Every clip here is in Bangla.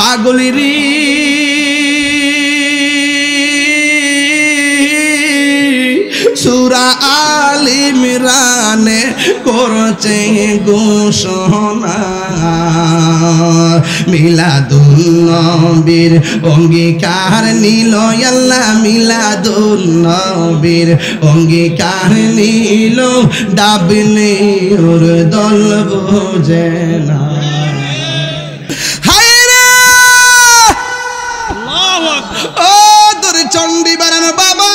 পাগলিরি সূরা আল ইমরানে করছে ঘোষণা মিলাদুন নবীর অঙ্গীকার নিল আল্লাহ মিলাদুন নবীর অঙ্গীকার নিল ডাবলি ওর দল বোঝে না ও তোর চণ্ডী বাড়ান বাবা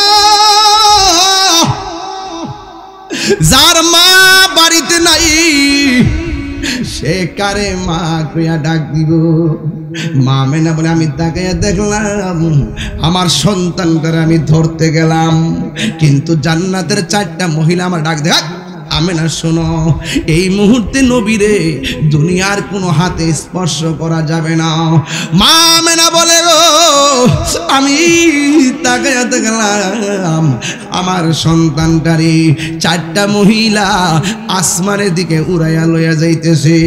যার মা বাড়িতে নাই সে কারে মা কইয়া ডাক দিব মা মেনা বলে আমি তাকাইয়া দেখলাম আমার সন্তানটারে আমি ধরতে গেলাম কিন্তু জান্নাতের 4টা মহিলা আমার ডাক দেখ আমেনা শোনো এই মুহূর্তে নবীরে দুনিয়ার কোনো হাতে স্পর্শ করা যাবে না মা আমেনা বলে গো আমি তাকাইয়া দেখলাম আমার সন্তানটারে 4টা মহিলা আসমানের দিকে উড়াইয়া লইয়া যাইতেছে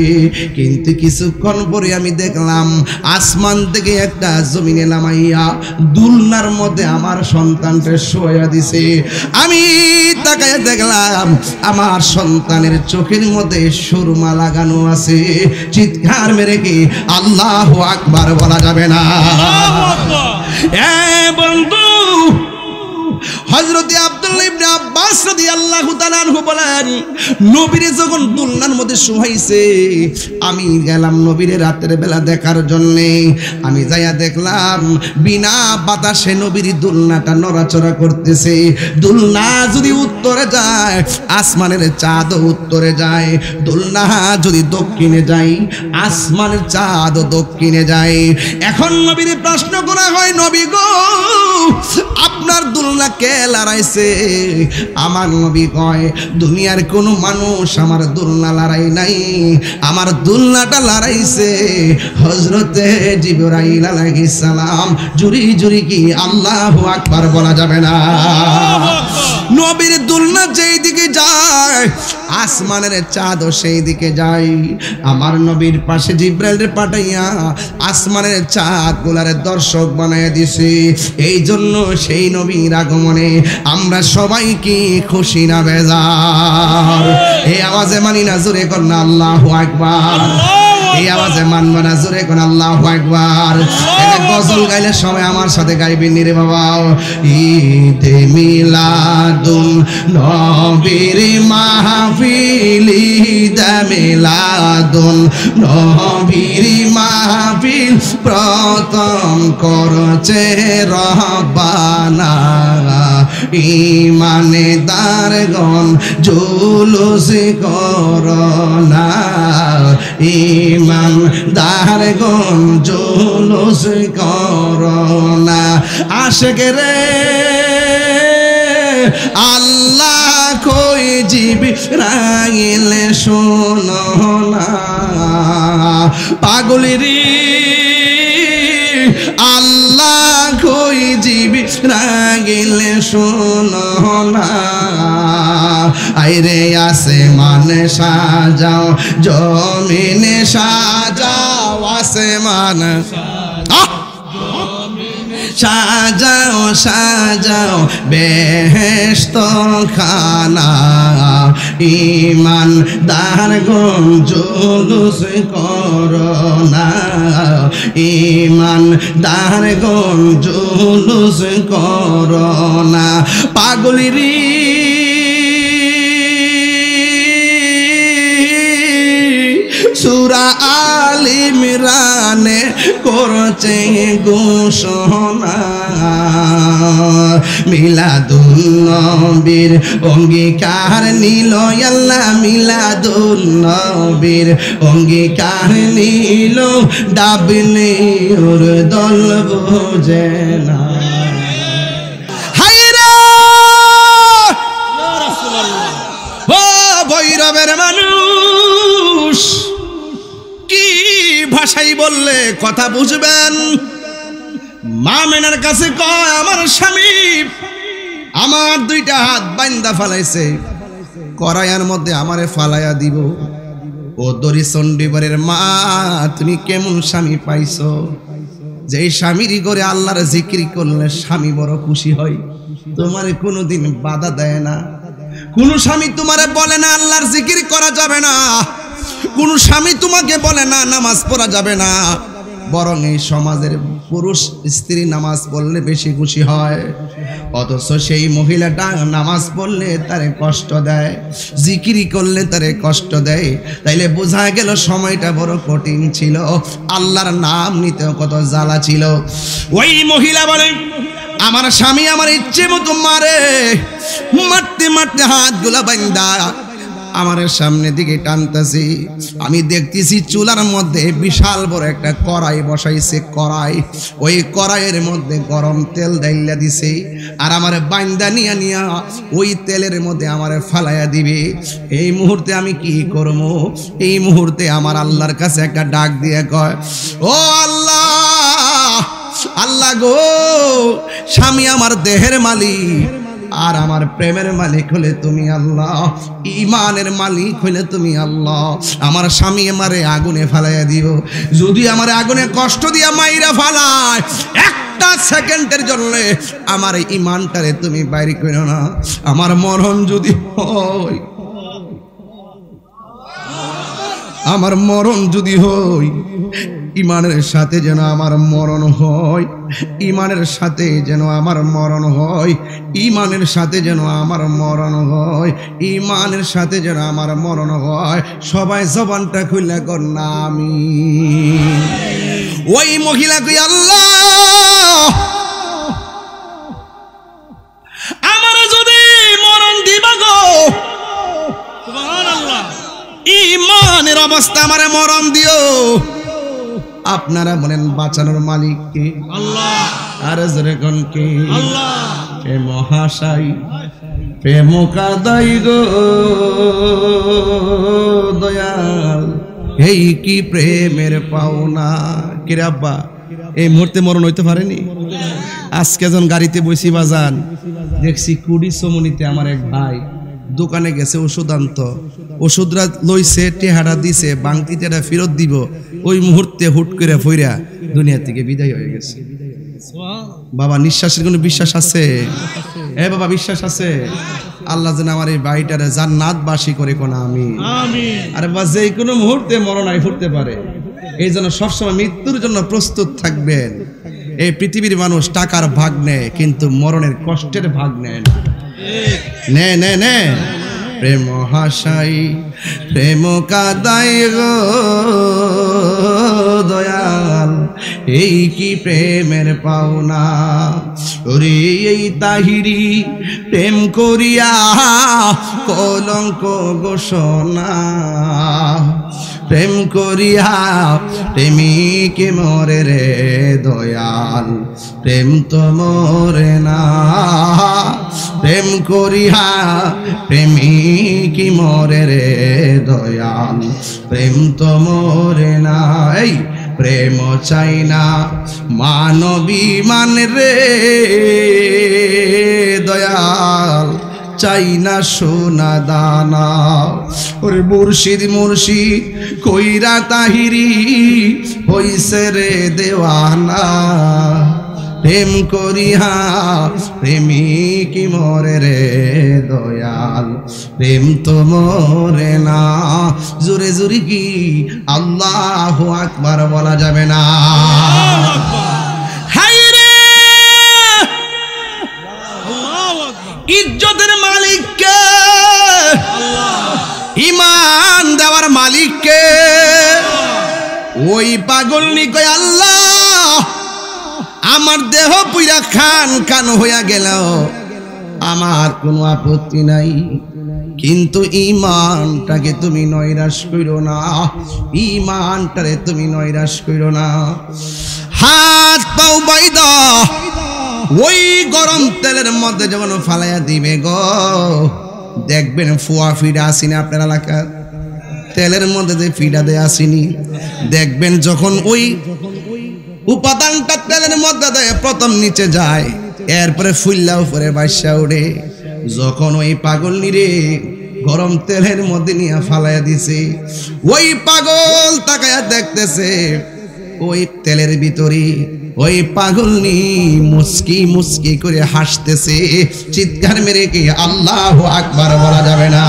কিন্তু কিছুক্ষণ পরে আমি দেখলাম আসমান থেকে একটা জমিনে নামাইয়া দুলনার মধ্যে আমার সন্তানকে শোয়া দিছে আমি তাকাইয়া দেখলাম আমার সন্তানের চোখের মধ্যে সুরমা লাগানো আছে চিৎকার মেরে কি আল্লাহু আকবার বলা যাবে না এ বন্ধু হযরত আব্দুল্লাহ ইবনে আব্বাস রাদিয়াল্লাহু তাআলা আনহু বলেন নবীরে যখন দুলনার মধ্যে শোয়াইছে আমি গেলাম নবীরে রাতের বেলা দেখার জন্য আমি যাইয়া দেখলাম বিনা বাতাসে নবীর দুলনাটা নড়াচড়া করতেছে দুলনা যদি উত্তরে যায় আসমানের চাঁদ উত্তরে যায় দুলনা যদি দক্ষিণে যায় আসমানের চাঁদ দক্ষিণে যায় এখন নবীর প্রশ্ন করা হয় নবী গো আপনার দুলনা কে লড়াইছে আমার নবী কয় দুনিয়ার কোনো মানুষ আমার দুলনা লড়াই নাই আমার দুলনাটা লড়াইছে হযরতে জিবরাইল আলাইহিস সালাম জুরি জুরি কি আল্লাহু আকবার বলা যাবে না নবীর দুলনা যেই দিকে যায় আসমানের চাঁদ সেই দিকে যায় আমার নবীর পাশে জিবরাইলের পাঠাইয়া আসমানের চাঁদ গুলারে দর্শক বানাইয়া দিছে এই জন্য সেই নবীর আগমনে আমরা সবাই কি খুশি না বেজার এই আওয়াজে মানি না জোরে কর না আল্লাহু আকবার এই আওয়াজে মানবা না জোরে কোন আল্লাহু আকবার এটা গজল গাইলে সবাই আমার সাথে গাইবেন রে বাবা ঈদে মিলাদুন নবীর মাহফিল ঈদে মিলাদুন নবীর মাহফিল প্রথম করছে রব্বানা ঈমানদারগণ জুলুস করোনা ঈমানদারগণ জুলুস করোনা আশিক রে আল্লাহ কই জিবরাইল শোনো না পাগলেরি আল্লাহ কই জিবরাইল শোনো না আইরে আসমান সাজাও জমিনে সাজাও আসমান সাজাও সাজাও বেহেশত খানা ঈমানদারগণ জুলুস করোনা ঈমানদারগণ জুলুস করোনা পাগলিরি সূরা আল ইমরানে করছে ঘোষণা মিলাদুন নবীর অঙ্গীকার নিল আল্লাহ মিলাদুন নবীর অঙ্গীকার নিল ডাবলি ওর দল বোঝে না হায়রে ইয়া রাসূলুল্লাহ ও ভৈরবের মানুষ কি ভাষাই বললে কথা বুঝবেন মা মেনার কাছে কয় আমার স্বামী আমার 2টা হাত বাইন্দা ফালাইছে করায়ার মধ্যে আমারে ফালাইয়া দিব ও দরি চণ্ডীবরের মা, তুমি কেমন স্বামী পাইছো যে স্বামীর ঘরে আল্লাহর জিকির করলে স্বামী বড় খুশি হয়, তোমারে কোনোদিন বাধা দেয় না। কোন স্বামী তোমারে বলে না আল্লাহর জিকির করা যাবে না, কোন স্বামী তোমাকে বলে না নামাজ পড়া যাবে না, বরং এই সমাজের পুরুষ স্ত্রী নামাজ পড়লে বেশি খুশি হয়। অথচ সেই মহিলাটা নামাজ পড়লে তারে কষ্ট দেয়, জিকিরি করলে তারে কষ্ট দেয়। তাইলে বোঝা গেল সময়টা বড় কঠিন ছিল, আল্লাহর নাম নিতেও কত জ্বালা ছিল। ওই মহিলা বলে আমার স্বামী আমার ইচ্ছে মতো মারে, মারতে মারতে হাতগুলা বান্ধা আমার সামনে দিকে টানতেছি। আমি দেখতেছি চুলার মধ্যে বিশাল বড় একটা কড়াই বসাইছে, কড়াই, ওই কড়াইয়ের মধ্যে গরম তেল ডাইলা দিছে, আর আমার বান্দা নিয়া নিয়া ওই তেলের মধ্যে আমার ফালাইয়া দিবে। এই মুহূর্তে আমি কি করব? এই মুহূর্তে আমার আল্লাহর কাছে একটা ডাক দিয়ে কয়, ও আল্লাহ, আল্লাহ গো, স্বামী আমার দেহের মালিক, আর আমার প্রেমের মালিক হলে তুমি আল্লাহ, ঈমানের মালিক হলে তুমি আল্লাহ। আমার স্বামী আমারে আগুনে ফালাইয়া দিও, যদি আমার আগুনে কষ্ট দিয়া মাইরা ফালায়, একটা সেকেন্ডের জন্য আমার ঈমানটারে তুমি বাইরে করো না। আমার মরণ যদি হয়, আমার মরণ যদি হয়, ঈমানের সাথে যেন আমার মরণ হয়, ঈমানের সাথে যেন আমার মরণ হয়, ঈমানের সাথে যেন আমার মরণ হয়, ঈমানের সাথে যেন আমার মরণ হয়। সবাই জবানটা খুলে কর না আমিন। ওই মহিলা কই, আল্লাহ, আমার যদি মরণ দিবা গো, সুবহানাল্লাহ, ঈমানের অবস্থা আমারে মরণ দিও। আপনারা বলেন বাঁচানোর মালিক কে? আল্লাহ। আর জোরে কোন কে? আল্লাহ। হে মহাশয়, প্রেম কাদাই গো দয়াল, এই কি প্রেমের পাওনা। কিরে আব্বা, এই মুহূর্তে মরণ হইতে পারেনি? আজকে যখন গাড়িতে বসি বাজান, দেখছি কুড়ি সমনিতে আমার এক ভাই দোকানে গেছে ওষুধ আনতো, ওষুধরা লইছে, টেহারা দিছে, বাংতিতে ফেরত দিব, ওই মুহূর্তে হুট করে ফইরা দুনিয়া থেকে বিদায় হয়ে গেছে। বাবা, নিঃশ্বাসের কোনো বিশ্বাস আছে? এ বাবা, বিশ্বাস আছে? আল্লাহ যেন আমার এই বাড়িটারে জান্নাতবাসী করে কোন আমিন। আরে বাবা, যে কোনো মুহূর্তে মরণ আই ফুটতে পারে, এই জন্য সবসময় মৃত্যুর জন্য প্রস্তুত থাকবেন। এই পৃথিবীর মানুষ টাকার ভাগ নেয়, কিন্তু মরণের কষ্টের ভাগ নেয় না। নে নে নে, প্রেম হাসাই প্রেম কাদাই গো দয়াল, এই কি প্রেমের পাওনা। ওরে এই তাহিরি প্রেম করিয়া কলঙ্ক ঘোষণা, প্রেম করিয়া প্রেমিক মরে রে দয়াল, প্রেম তো মরে না। প্রেম করিয়া প্রেমিক মরে রে দয়াল, প্রেম তো মরে না। এই প্রেম চাই না মানবী মান রে দয়াল, চাই না সোনা দানা। ওরে মুর্শিদ মুর্শিদ কইরা তাহিরি হইছে রে দেওয়ানা, প্রেম করিয়া প্রেমিক মরে রে দয়াল, প্রেম তো মরে না। জোরে জোরে কি আল্লাহু আকবার বলা যাবে না? ইজ্জতের মালিক কে? ঈমান দেওয়ার মালিক কে? ওই পাগলনি কয়, আল্লাহ, আমার দেহ পুইরা খান খান হইয়া গেল, আমার কোনো আপত্তি নাই, কিন্তু ঈমানটাকে তুমি নৈরাশ কইরো না, ঈমানটারে তুমি নৈরাশ কইরো না। হাত পাও বাইদা ওই গরম তেলের মধ্যে যখন ফালাইয়া দিবে গো, দেখবেন ফুয়া ফিডা আসিনি আপনার এলাকার তেলের মধ্যে যে ফিডা দেয় আসিনি, দেখবেন যখন ওই উপাদানটা তেলের মধ্যে দেয় প্রথম নিচে যায়, এরপরে ফুল্লা উপরে বাসা উড়ে। যখন ওই পাগল নিরে গরম তেলের মধ্যে নিয়ে ফালাইয়া দিছে। ওই পাগল তাকায়া দেখতেছে ওই তেলের ভিতরে ওই পাগলনি মুস্কি মুস্কি করে হাসতেছে। চিৎকার মেরে কি আল্লাহু আকবার বলা যাবে না?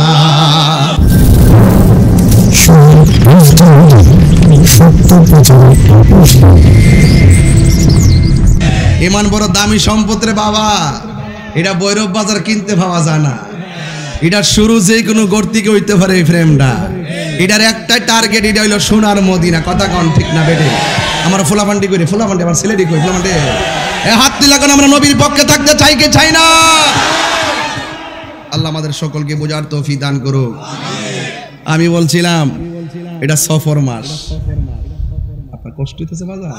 ইমান বড় দামি সম্পদ রে বাবা, এটা ভৈরব বাজার কিনতে পাওয়া যায় না। এটার শুরু যে কোনো গর্তিকে হইতে পারে এই ফ্রেমটা। এটার একটাই টার্গেট, এটা হইলো সোনার মদিনা। কথা কন ঠিক না বেটে? আমার ফোলাফান্ডি করে ফোলাফান্ডি আমার ছেলেটি কই ফোলাফান্ডি হাত তুলে এখন আমরা নবীর পক্ষে থাকতে চাই কি চাই না? আল্লাহ আমাদের সকলকে বোঝার তৌফিক দান করুক। আমি বলছিলাম এটা সফর মাস। আপনার কষ্ট হইতেছে বাজার?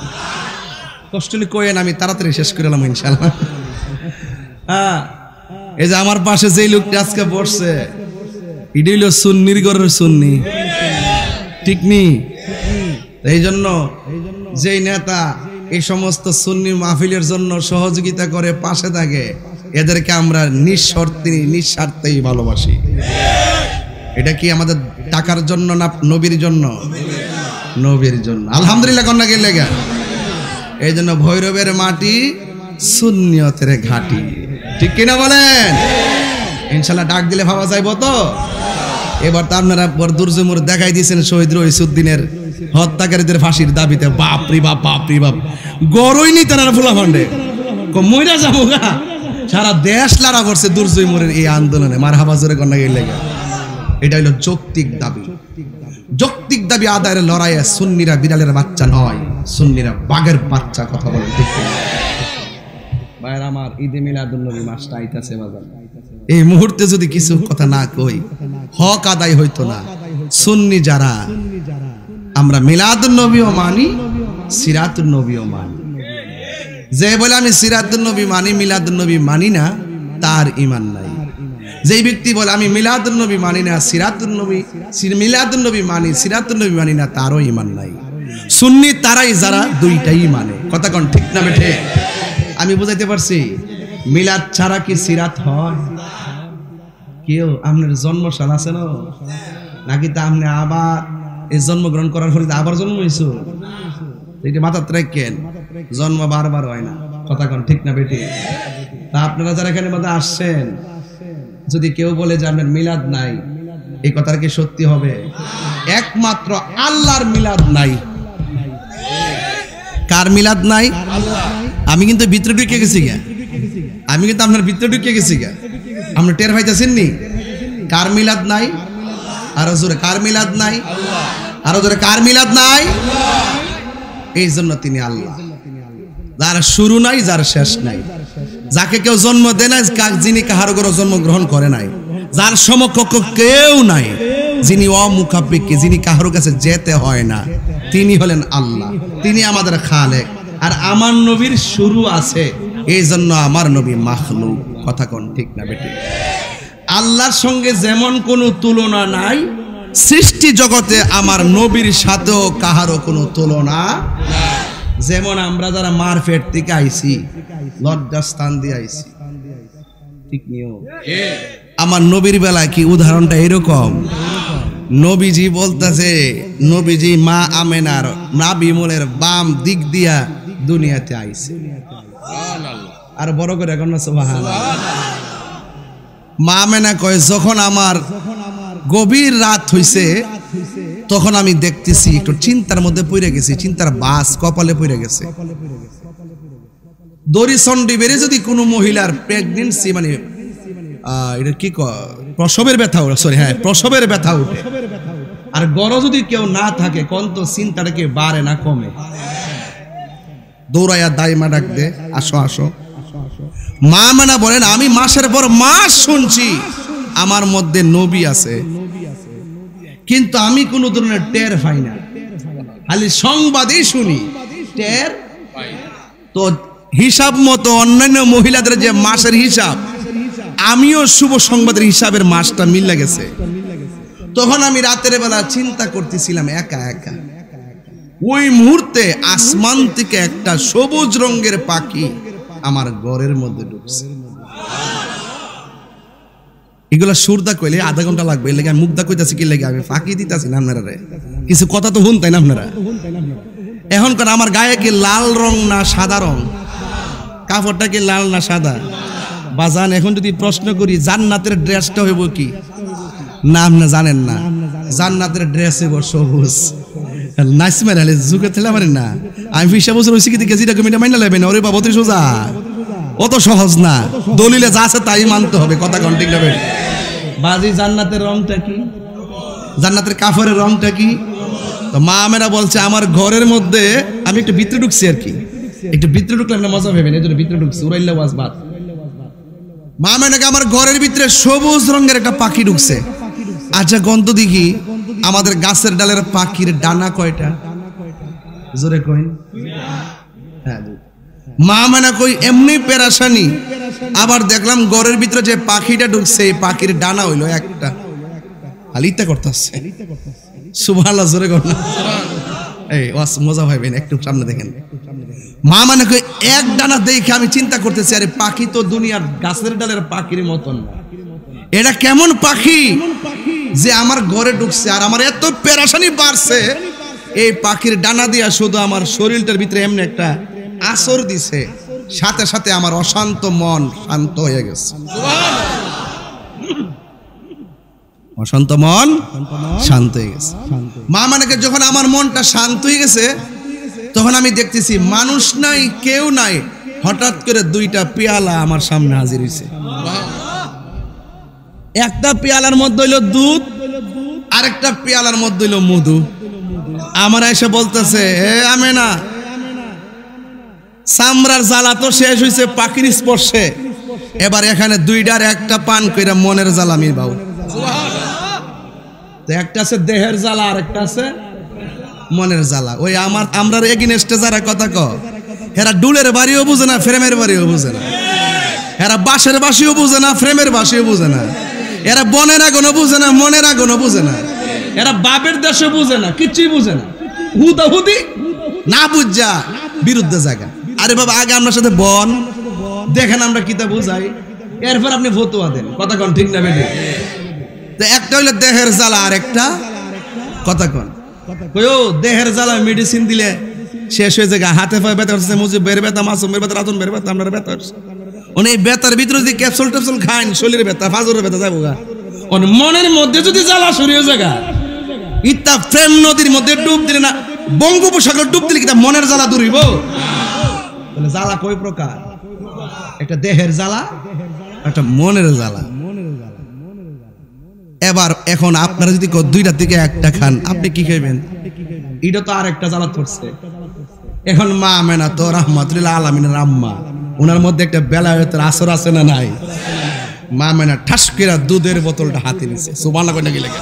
কষ্ট হলে কয়েন, আমি তাড়াতাড়ি শেষ করে এলাম ইনশাআল্লাহ। হ্যাঁ, এই যে আমার পাশে যেই লোকটা আজকে বসছে, এটা হইল সুন্নির ঘরের সুন্নি, ঠিক নি? এই জন্য যেই নেতা এই সমস্ত সুন্নি মাহফিলের জন্য সহযোগিতা করে পাশে থাকে, এদেরকে আমরা নিঃস্বার্থেই ভালোবাসি। এটা কি আমাদের টাকার জন্য না নবীর জন্য? নবীর জন্য। আলহামদুলিল্লাহ কন্যা গেলে গা। এই জন্য ভৈরবের মাটি সুন্নিয়তের ঘাটি, ঠিক কিনা বলেন? ইনশাল্লাহ ডাক দিলে ভাবা যাইব তো। এবার তো আপনারা দুর্জমুর দেখাই দিয়েছেন শহীদ রইসুদ্দিনের হত্যাকারীদের ফাঁসির দাবিতে। বাপরি বাপ, বাপরি বাপ, গরই নি তারা ফুলা ফান্ডে মইরা যাবো গা। সারা দেশ লাড়া করছে দুর্জমুরের এই আন্দোলনে। মার হাবা জোরে কন্যা গেলে গা। এটা হলো যৌক্তিক দাবি। যৌক্তিক দাবি আদায়ের লড়াইয়ে সুন্নিরা বিড়ালের বাচ্চা নয়, সুন্নিরা বাঘের বাচ্চা। কথা বলেন ঠিক কিনা? ভাইরা আমার, ঈদে মিলাদুন্নবী মাসটা আইতাছে বাজার। এই মুহূর্তে যদি কিছু কথা না কই, হক আদায় হইতো না। সুন্নি যারা, আমরা মিলাদুন্নবীও মানি, সিরাতুন্নবীও মানি। যে বলে আমি সিরাতুন্নবী মানি, মিলাদুন্নবী মানি না, তার ঈমান নাই। যেই ব্যক্তি বলে আমি মিলাদুন্নবী মানি না, মিলাদুন্নবী মানি, সিরাতুন্নবী মানি না, তারও ঈমান নাই। সুন্নি তারাই যারা দুইটাই মানে। কথা কোন ঠিক না বেঠে? আমি বুঝাইতে পারছি? মিলাদ ছাড়া কি সিরাত হয়? কেউ আপনার জন্মসাল আছে না নাকি? তা আপনি আবার এই জন্মগ্রহণ করার পরে আবার জন্ম হয়েছো, এটা মাথার রাখেন। জন্ম বারবার হয় না। কথা কোন ঠিক না বেটি? তা আপনারা যারা এখানে মধ্যে আসছেন, যদি কেউ বলে যে আপনার মিলাদ নাই, এই কথাটা কি সত্যি হবে? একমাত্র আল্লাহর মিলাদ নাই। কার মিলাদ নাই? আমি কিন্তু ভিতরে ঢুকে গেছি গা। আমি কিন্তু আপনার ভিতরে ঢুকে গেছি গা। আপনি টের পাইতেছেন নি? কার মিলাদ নাই? আরো জোরে কার মিলাদ নাই? আরো জোরে কার মিলাদ নাই? এই জন্য তিনি আল্লাহ, যার শুরু নাই, যার শেষ নাই, যাকে কেউ জন্ম দেয় না, যিনি কাহারও ঘরে জন্মগ্রহণ করে নাই, যার সমকক্ষ কেউ নাই, যিনি অমুখাপেক্ষী, যিনি কাহারো কাছে যেতে হয় না, তিনি হলেন আল্লাহ। তিনি আমাদের খালেক। আর আমার নবীর শুরু আছে, এই জন্য আমার নবী মাখলুক। কথা কোন ঠিক না বেটি? আল্লাহর সঙ্গে যেমন কোনো তুলনা নাই, সৃষ্টি জগতে আমার নবীর সাথেও কাহারও কোনো তুলনা। যেমন আমরা যারা মারফেট থেকে আইছি, লজ্জাস্থান দিয়ে আইছি, ঠিক নিও। আমার নবীর বেলা কি উদাহরণটা এরকম? নবীজি বলতেছে, নবীজি মা আমেনার নাবিমুলের বাম দিক দিয়া দুনিয়াতে আইছে। আর বড় করে এখন না সুবহানাল্লাহ। মা আমেনা কয়, যখন আমার গভীর রাত হইছে, তখন আমি দেখতেছি একটু চিন্তার মধ্যে পড়ে গেছি, চিন্তার বাস কপালে পড়ে গেছে। দড়িচণ্ডী বেড়ে যদি কোনো মহিলার প্রেগনেন্সি মানে এটা কি প্রসবের ব্যথা, সরি হ্যাঁ প্রসবের ব্যথা উঠে, আর গড় যদি কেউ না থাকে, কোন তো চিন্তাটা কি বাড়ে না কমে? দৌড়াইয়া দাইমা ডাক দে, আসো আসো। মা মানা বলেন, আমি মাসের পর মাস শুনছি আমার মধ্যে নবী আছে, কিন্তু আমি কোনো ধরনের টের পাই না, খালি সংবাদই শুনি, টের পাই না। তো হিসাব মতো অন্যান্য মহিলাদের যে মাসের হিসাব, আমিও শুভ সংবাদের হিসাবের মাসটা মিলে গেছে। তখন আমি রাতের বেলা চিন্তা করতেছিলাম একা একা। ওই মুহূর্তে আসমান থেকে একটা সবুজ রঙের পাখি আমার ঘরের মধ্যে ঢুকছে। এগুলা সুরদা কইলে আধা ঘন্টা লাগবে, এর লাগে আমি মুখদা কইতাছি কি লাগে, আমি ফাঁকি দিতাছি না আপনারা, কিছু কথা তো শুন তাই না আপনারা। এখন কার আমার গায়ে কি লাল রং না সাদা রং, কাপড়টা কি লাল না সাদা? বাজান এখন যদি প্রশ্ন করি জান্নাতের ড্রেসটা হইব কি, না আপনি জানেন না, জান্নাতের ড্রেস হইব সবুজ। নাইসমার আলে যুগে থেলে পারেন না, আমি 20 বছর হইছি কি দেখে যেটা কমিটা মাইনা লাইবেন, ওরে বাবা তুই সোজা, অত সহজ না, দলিলে যা আছে তাই মানতে হবে, কথা কোন ঠিক যাবে। বাজি জান্নাতের রংটা কি, জান্নাতের কাপড়ের রংটা কি? তো মা মেরা বলছে আমার ঘরের মধ্যে, আমি একটু ভিতরে ঢুকছি আর কি, একটু ভিতরে ঢুকলে আমরা মজা পাবেন, এই জন্য ভিতরে ঢুকছি, উড়াইলে ওয়াজ বাদ। মা মেনাকে আমার ঘরের ভিতরে সবুজ রঙের একটা পাখি ঢুকছে। আচ্ছা গন্ধ দেখি আমাদের গাছের ডালের পাখির ডানা কয়টা, জোরে কই। হ্যাঁ মা মেনা কই এমনি পেরাশানি, আবার দেখলাম ঘরের ভিতরে যে পাখিটা ঢুকছে এই পাখির ডানা হইলো একটা, আলিতা করতেছে সুবহানাল্লাহ, জোরে কর না, এই ওয়াস মজা পাইবেন, একটু সামনে দেখেন। মা মানে কই এক ডানা দেখে আমি চিন্তা করতেছি আরে পাখি তো দুনিয়ার গাছের ডালের পাখির মতন না, এটা কেমন পাখি যে আমার ঘরে ঢুকছে, আর আমার এত পেরেশানি বাড়ছে, এই পাখির ডানা দিয়া শুধু আমার শরীরটার ভিতরে এমনি একটা আসর দিছে, সাথে সাথে আমার অশান্ত মন শান্ত হয়ে গেছে। অশান্ত মন শান্ত হয়ে গেছে। মা মানে যখন আমার মনটা শান্ত হয়ে গেছে, তখন আমি দেখতেছি মানুষ নাই, কেউ নাই, হঠাৎ করে দুইটা পেয়ালা আমার সামনে হাজির হয়েছে। একটা পেয়ালার মধ্যে হইল দুধ, আরেকটা পেয়ালার মধ্যে হইল মধু। আমার এসে বলতেছে হে আমেনা, চামড়ার জ্বালা তো শেষ হয়েছে পাখির স্পর্শে, এবার এখানে দুইটার একটা পান কইরা মনের জ্বালা মিবাও। একটা আছে দেহের জ্বালা, আর একটা আছে মনের জ্বালা। ওই আমরা এগিনেস্টে যারা কথা ক, এরা ডুলের বাড়িও বুঝে না, ফ্রেমের বাড়িও বুঝে না, এরা বাঁশের বাসিও বুঝে না, ফ্রেমের বাসিও বুঝে না, এরা বনের আগুনও বুঝে না, মনের আগুনও বুঝে না, এরা বাপের দেশও বুঝে না, কিচ্ছুই বুঝে না, হুদাহুদি না বুঝা বিরুদ্ধে জায়গা। আরে বাবা আগে আপনার সাথে বন দেখেন আমরা কিতা বুঝাই, এরপর আপনি ফতুয়া দেন, কথা কন ঠিক না বেঠিক? তো একটা হইলো দেহের জ্বালা, আর একটা কথা কন দেহের জ্বালা মেডিসিন দিলে শেষ হয়ে যায়, হাতে পায়ে ব্যথা হচ্ছে, মুজিবের ব্যথা, মাসুমের ব্যথা, রাজনের ব্যথা, আপনার ব্যথা হচ্ছে, এই ব্যথার ভিতরে যদি ক্যাপসুল ট্যাপসুল খান, শরীরের ব্যথা, ফাজরের ব্যথা যাবো গা, মনের মধ্যে যদি জ্বালা সরিয়ে জায়গা, ইত্যা প্রেম নদীর মধ্যে ডুব দিলে না, বঙ্গোপসাগর ডুব দিলে কিতা মনের জ্বালা দূরিব? জ্বালা কয় প্রকার, একটা দেহের জ্বালা, একটা মনের জ্বালা। এবার এখন আপনারা যদি দুইটা থেকে একটা খান, আপনি কি খাইবেন? এটা তো আর একটা জ্বালা ধরছে। এখন মা আমেনা তো রাহমাতুল্লিল আলামিনের আম্মা, ওনার মধ্যে একটা বেলায়েতের আসর আছে না নাই? মা আমেনা ঠাস করে দুধের বোতলটা হাতে নিছে, সুবহানাল্লাহ কই না কি লাগে?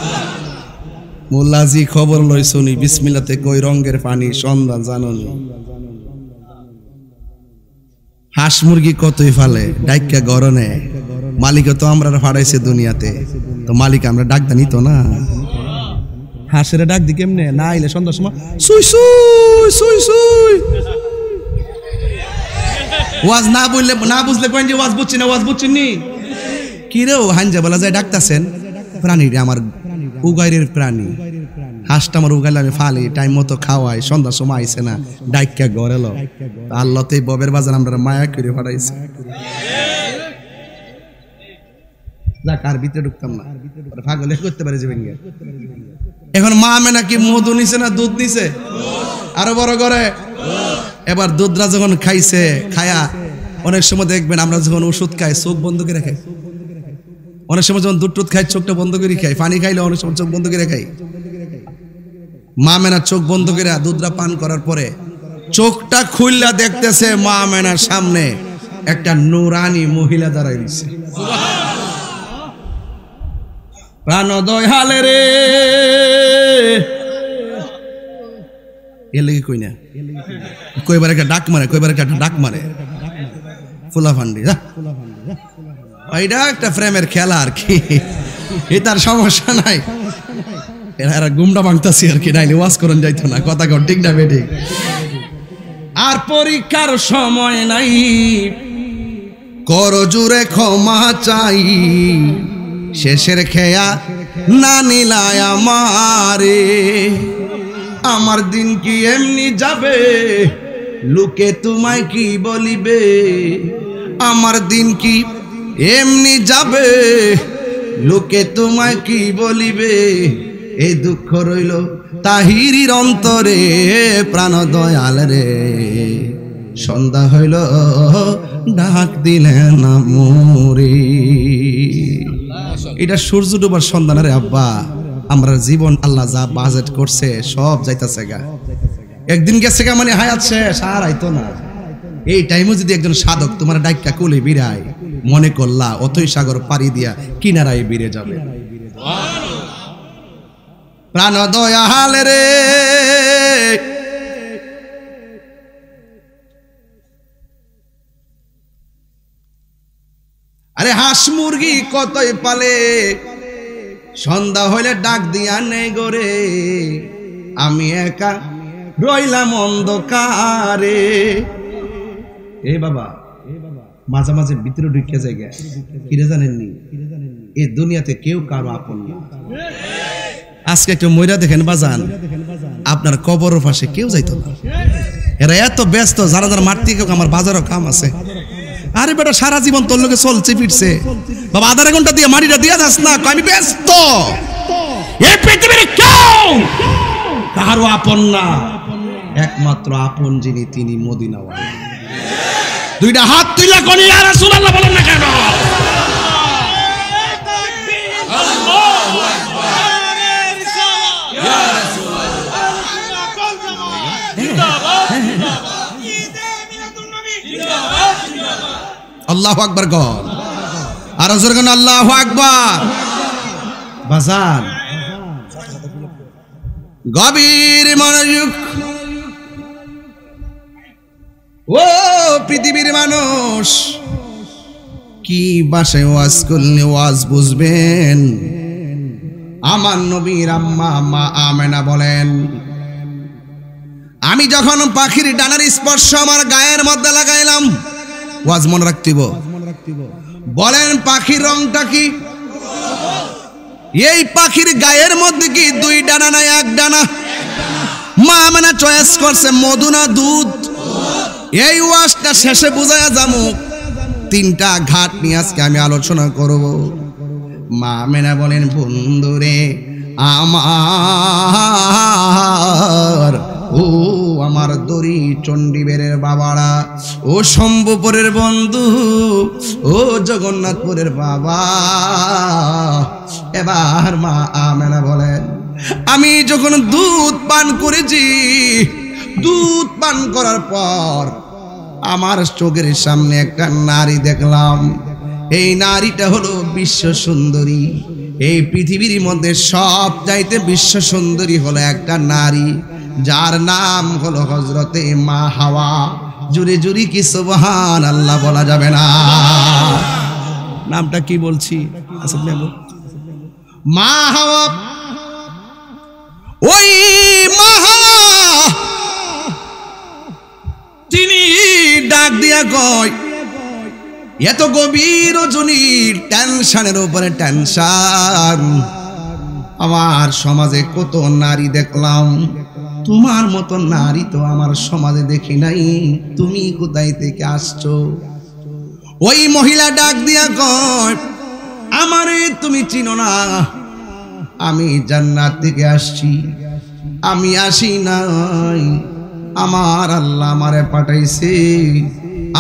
মোল্লাজি খবর লই শুনি, বিসমিল্লাতে কই রঙের পানি সন্ধান জাননি, হাঁস মুরগি কতই ফালে ডাইকা গরনে, মালিক তো আমরা ফাড়াইছে দুনিয়াতে, তো মালিক আমরা ডাক দানি তো না, হাঁসের ডাক দি কেমনে না আইলে সন্ধ্যার সময় সুই সুই সুই সুই, ওয়াজ না বললে না বুঝলে কইন যে ওয়াজ বুঝছি না, ওয়াজ বুঝছেন নি কি রে? হাঞ্জা বলা যায় ডাকতাছেন, প্রাণী আমার উগাইরের প্রাণী, হাঁসটা আমার উগাইলে আমি ফালি, টাইম মতো খাওয়াই, সন্ধ্যার সময় আইসে না, ডাইকা ঘর এলো, আল্লাহতে ববের বাজার আমরা মায়া করে ফাটাইছে। যাক আর ভিতরে ঢুকতাম না, পাগলে করতে পারে যাবেন। এখন মা আমেনা কি মধু নিছে না দুধ নিছে? আরো বড় করে এবার দুধরা যখন খাইছে, খায়া অনেক সময় দেখবেন আমরা যখন ওষুধ খাই চোখ বন্ধ করে খাই, অনেক সময় যখন দুধ টুধ খাই চোখটা বন্ধ করে খাই, পানি খাইলে অনেক সময় চোখ বন্ধ করে খাই। মা আমেনা চোখ বন্ধ করে দুধরা পান করার পরে চোখটা খুললা দেখতেছে মা আমেনার সামনে একটা নুরানি মহিলা দাঁড়াই দিছে। প্রাণোদয় হালে রে, এর লেগে কই না, কইবার একটা ডাক মারে, কইবার একটা ডাক মারে, ফুলা ফান্ডি, এইটা একটা প্রেমের খেলা আর কি, এটার সমস্যা নাই, এরা গুমটা ভাঙতাছি আর কি, নাইলে ওয়াজ করন যাইতো না, কথা কর ঠিক না বেঠিক? আর পরীক্ষার সময় নাই, কর জুড়ে ক্ষমা চাই, শেষের খেয়া না নিলায় আমারে, আমার দিন কি এমনি যাবে, লোকে তোমায় কি বলিবে, আমার দিন কি এমনি যাবে, লোকে তোমায় কি বলিবে, এই দুঃখ রইল তাহিরির অন্তরে, প্রাণ দয়াল রে, সন্ধ্যা হইল ডাক দিলে না মোরে। এটা সূর্য ডুবার সন্ধ্যা না রে আব্বা, আমরা জীবন আল্লাহ যা বাজেট করছে সব যাইতাছে গা, একদিন গেছে গা মানে হায়াত শেষ, আর আইতো না। এই টাইমে যদি একজন সাধক তোমার ডাইকা কোলে বিরায়, মনে করলা অতই সাগর পাড়ি দিয়া কিনারায় বিরে যাবে। প্রাণ দয়াল রে, আরে হাঁস মুরগি কতই পালে, সন্ধ্যা হইলে ডাক দিয়া নেই গোরে, আমি একা রইলাম অন্ধকারে। এ বাবা, মাঝে মাঝে ভিতরে ঢুকে যায়, কিরে জানেননি এই দুনিয়াতে কেউ কারো আপন না। আজকে একটু ময়রা দেখেন বাজান, আপনার কবরের পাশে কেউ যাইতো না, এরা এত ব্যস্ত, যারা যারা মারতে কেউ, আমার বাজারও কাম আছে। আরে বেটা সারা জীবন তোর লোকে চলছে ফিরছে, বাবা আধা ঘন্টা দিয়ে মাটিটা দিয়ে যাস না, আমি ব্যস্ত। এই পৃথিবীর কেউ কারো আপন না, একমাত্র আপন যিনি তিনি মদিনাওয়ালা। দুইটা হাত তুইলা কোন ইয়া রাসূলুল্লাহ বলেন না কেন? আল্লাহু আকবার, ইয়া রাসূলুল্লাহ, আল্লাহু আকবার গল, আর জোরে কোন আল্লাহু আকবার। বাজান গভীর মনোযোগ, ও পৃথিবীর মানুষ, কি ভাষায় ওয়াজ করলে ওয়াজ বুঝবেন? আমার নবীর আম্মা মা আমেনা বলেন, আমি যখন পাখির ডানার স্পর্শ আমার গায়ের মধ্যে লাগাইলাম, ওয়াজ মনে রাখতিব, বলেন পাখির রংটা কি? এই পাখির গায়ের মধ্যে কি দুই ডানা না এক ডানা? মা আমেনা চয়েস করছে মধু না দুধ। এই ওয়াজটা শেষে বুঝায়া যামু, তিনটা ঘাট নিয়ে আজকে আমি আলোচনা করব। মা আমেনা বলেন, বন্ধুরে আমার, ও আমার দড়ি চণ্ডীবেরের বাবারা, ও শম্ভুপুরের বন্ধু, ও জগন্নাথপুরের বাবা। এবার মা আমেনা বলেন, আমি যখন দুধ পান করেছি, দুধ পান করার পর আমার চোখের সামনে একটা নারী দেখলাম। এই নারীটা হলো বিশ্ব সুন্দরী। এই পৃথিবীর মধ্যে সব চাইতে বিশ্ব সুন্দরী হলো একটা নারী, যার নাম হলো হযরতে মা হাওয়া। জুরে জুরি কি সুবহানাল্লাহ বলা যাবে না? নামটা কি বলছি? মা হাওয়া। ওই মা হাওয়া তিনি ডাক দিয়া কয়, এত গভীর রজনীর টেনশনের উপরে টেনশন, আমার সমাজে কত নারী দেখলাম, তোমার মতো নারী তো আমার সমাজে দেখি নাই, তুমি কোথায় থেকে আসছো? ওই মহিলা ডাক দিয়া কয়, আমারে তুমি চিনো না, আমি জান্নাত থেকে আসছি, আমি আসি নাই, আমার আল্লাহ আমারে পাঠাইছে,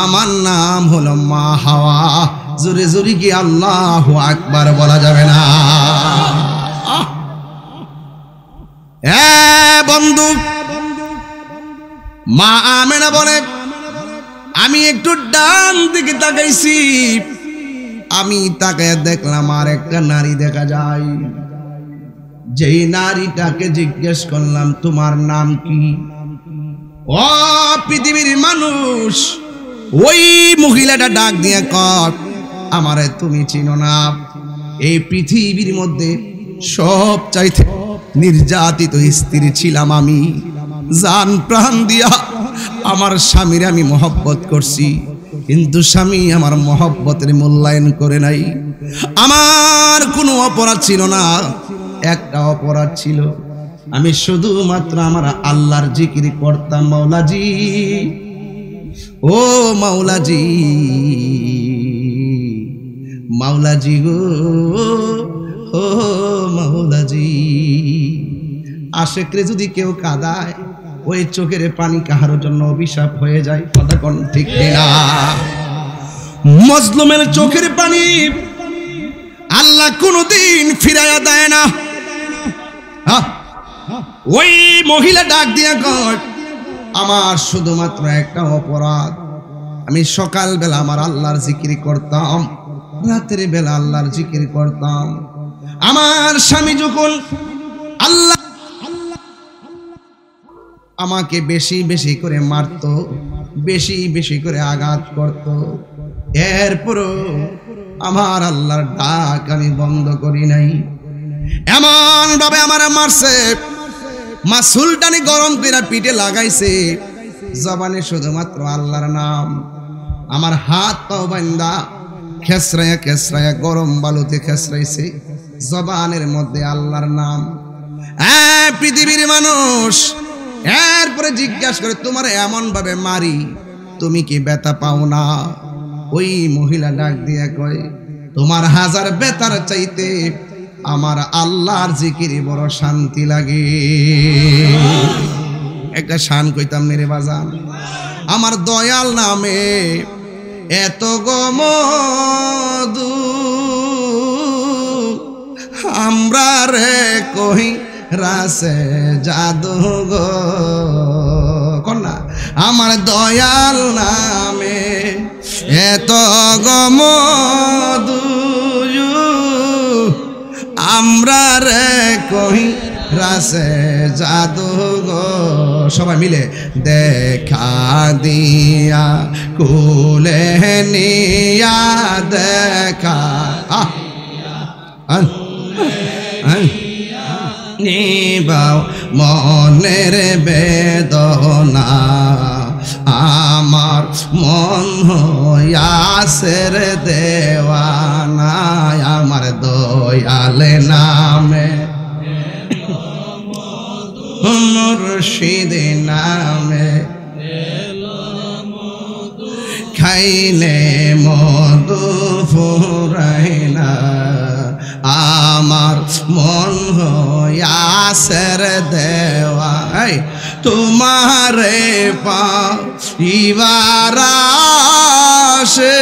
আমার নাম হলো মা হাওয়া। জোরে জোরে কি আল্লাহু আকবার বলা যাবে না? বন্ধু, মা আমেনা বলে, আমি একটু ডান দিকে তাকাইছি, আমি তাকায় দেখলাম আর একটা নারী দেখা যায়। যেই নারীটাকে জিজ্ঞেস করলাম, তোমার নাম কি? ও পৃথিবীর মানুষ, ওই মহিলাটা ডাক দিয়ে কয়, আমারে তুমি চিনো না, এই পৃথিবীর মধ্যে সব চাইতে নির্যাতিত স্ত্রী ছিলাম আমি, জান প্রাণ দিয়া আমার স্বামীর আমি মহব্বত করছি, কিন্তু স্বামী আমার মহব্বতের মূল্যায়ন করে নাই। আমার কোনো অপরাধ ছিল না, একটা অপরাধ ছিল, আমি শুধুমাত্র আমার আল্লাহর জিকির করতাম। মাওলাজি, ও মাওলাজি, মাওলাজি গো, ও মাওলাজি। আশেকরে যদি কেউ কাঁদায়, ওই চোখের পানি কাহার জন্য অভিশাপ হয়ে যায়। কথা কোন ঠিক না? মজলুমের চোখের পানি আল্লাহ কোনদিন ফিরাইয়া দেয় না। ওই মহিলা ডাক দিয়া কয়, আমার শুধুমাত্র একটা অপরাধ, আমি সকালবেলা আমার আল্লাহর জিকির করতাম, রাতের বেলা আল্লাহর জিকির করতাম। আমার স্বামী যখন আল্লাহ আমাকে বেশি বেশি করে মারত, বেশি বেশি করে আঘাত করত, এরপরও আমার আল্লাহর ডাক আমি বন্ধ করি নাই। এমন ভাবে আমার মারছে, মাসুলটানি গরম করে পিঠে লাগাইছে, জবানে শুধুমাত্র আল্লাহর নাম। আমার হাত পাও বান্দা খেসরায়া খেসরায়া গরম বালুতে খেসরাইছে, জবানের মধ্যে আল্লাহর নাম। পৃথিবীর মানুষ এরপরে জিজ্ঞাসা করে, তোমার এমন ভাবে মারি, তুমি কি ব্যথা পাও না? ওই মহিলা ডাক দিয়া কয়, তোমার হাজার ব্যথার চাইতে আমার আল্লাহর জিকির বড় শান্তি লাগে। একটা শান কইতাম মেরে বাজান, আমার দয়াল নামে এত গমদু আমরা রে কই রাসে জাদু গো কন্যা, আমার দয়াল নামে এত গমদু আমরা রে কই রাসে জাদু গো। সবাই মিলে দেখা দিয়া কুলে নিয়া দেখা নিবাও মনের বেদনা, আমার মন হইয়াছে রে দেওয়ানা, আমার দয়াল নামে মুর্শিদ নামে খাইলে মধু ফুরাইনা, আমার মন হইয়াছে রে দেওয়া তোমারে পাইবার আশে,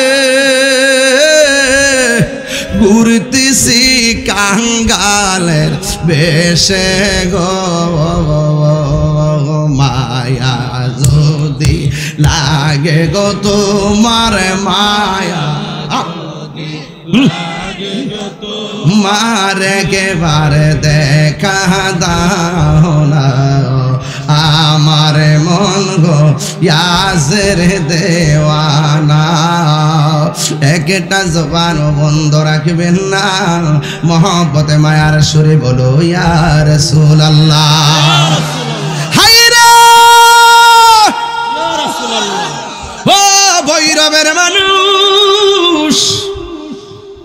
ঘুরতেছি কাঙ্গালের বেশে গো, মায়া যদি লাগে গো তোমার মায়া, মারে কে বারে দেখা দাও না, আমার মন গো ইয়াসের দেওয়ানা। একটা জবান বন্ধ রাখবেন না, মহব্বতে মায়ার সুরে বলো ইয়া রাসূলুল্লাহ। ও ভৈরবের মানুষ,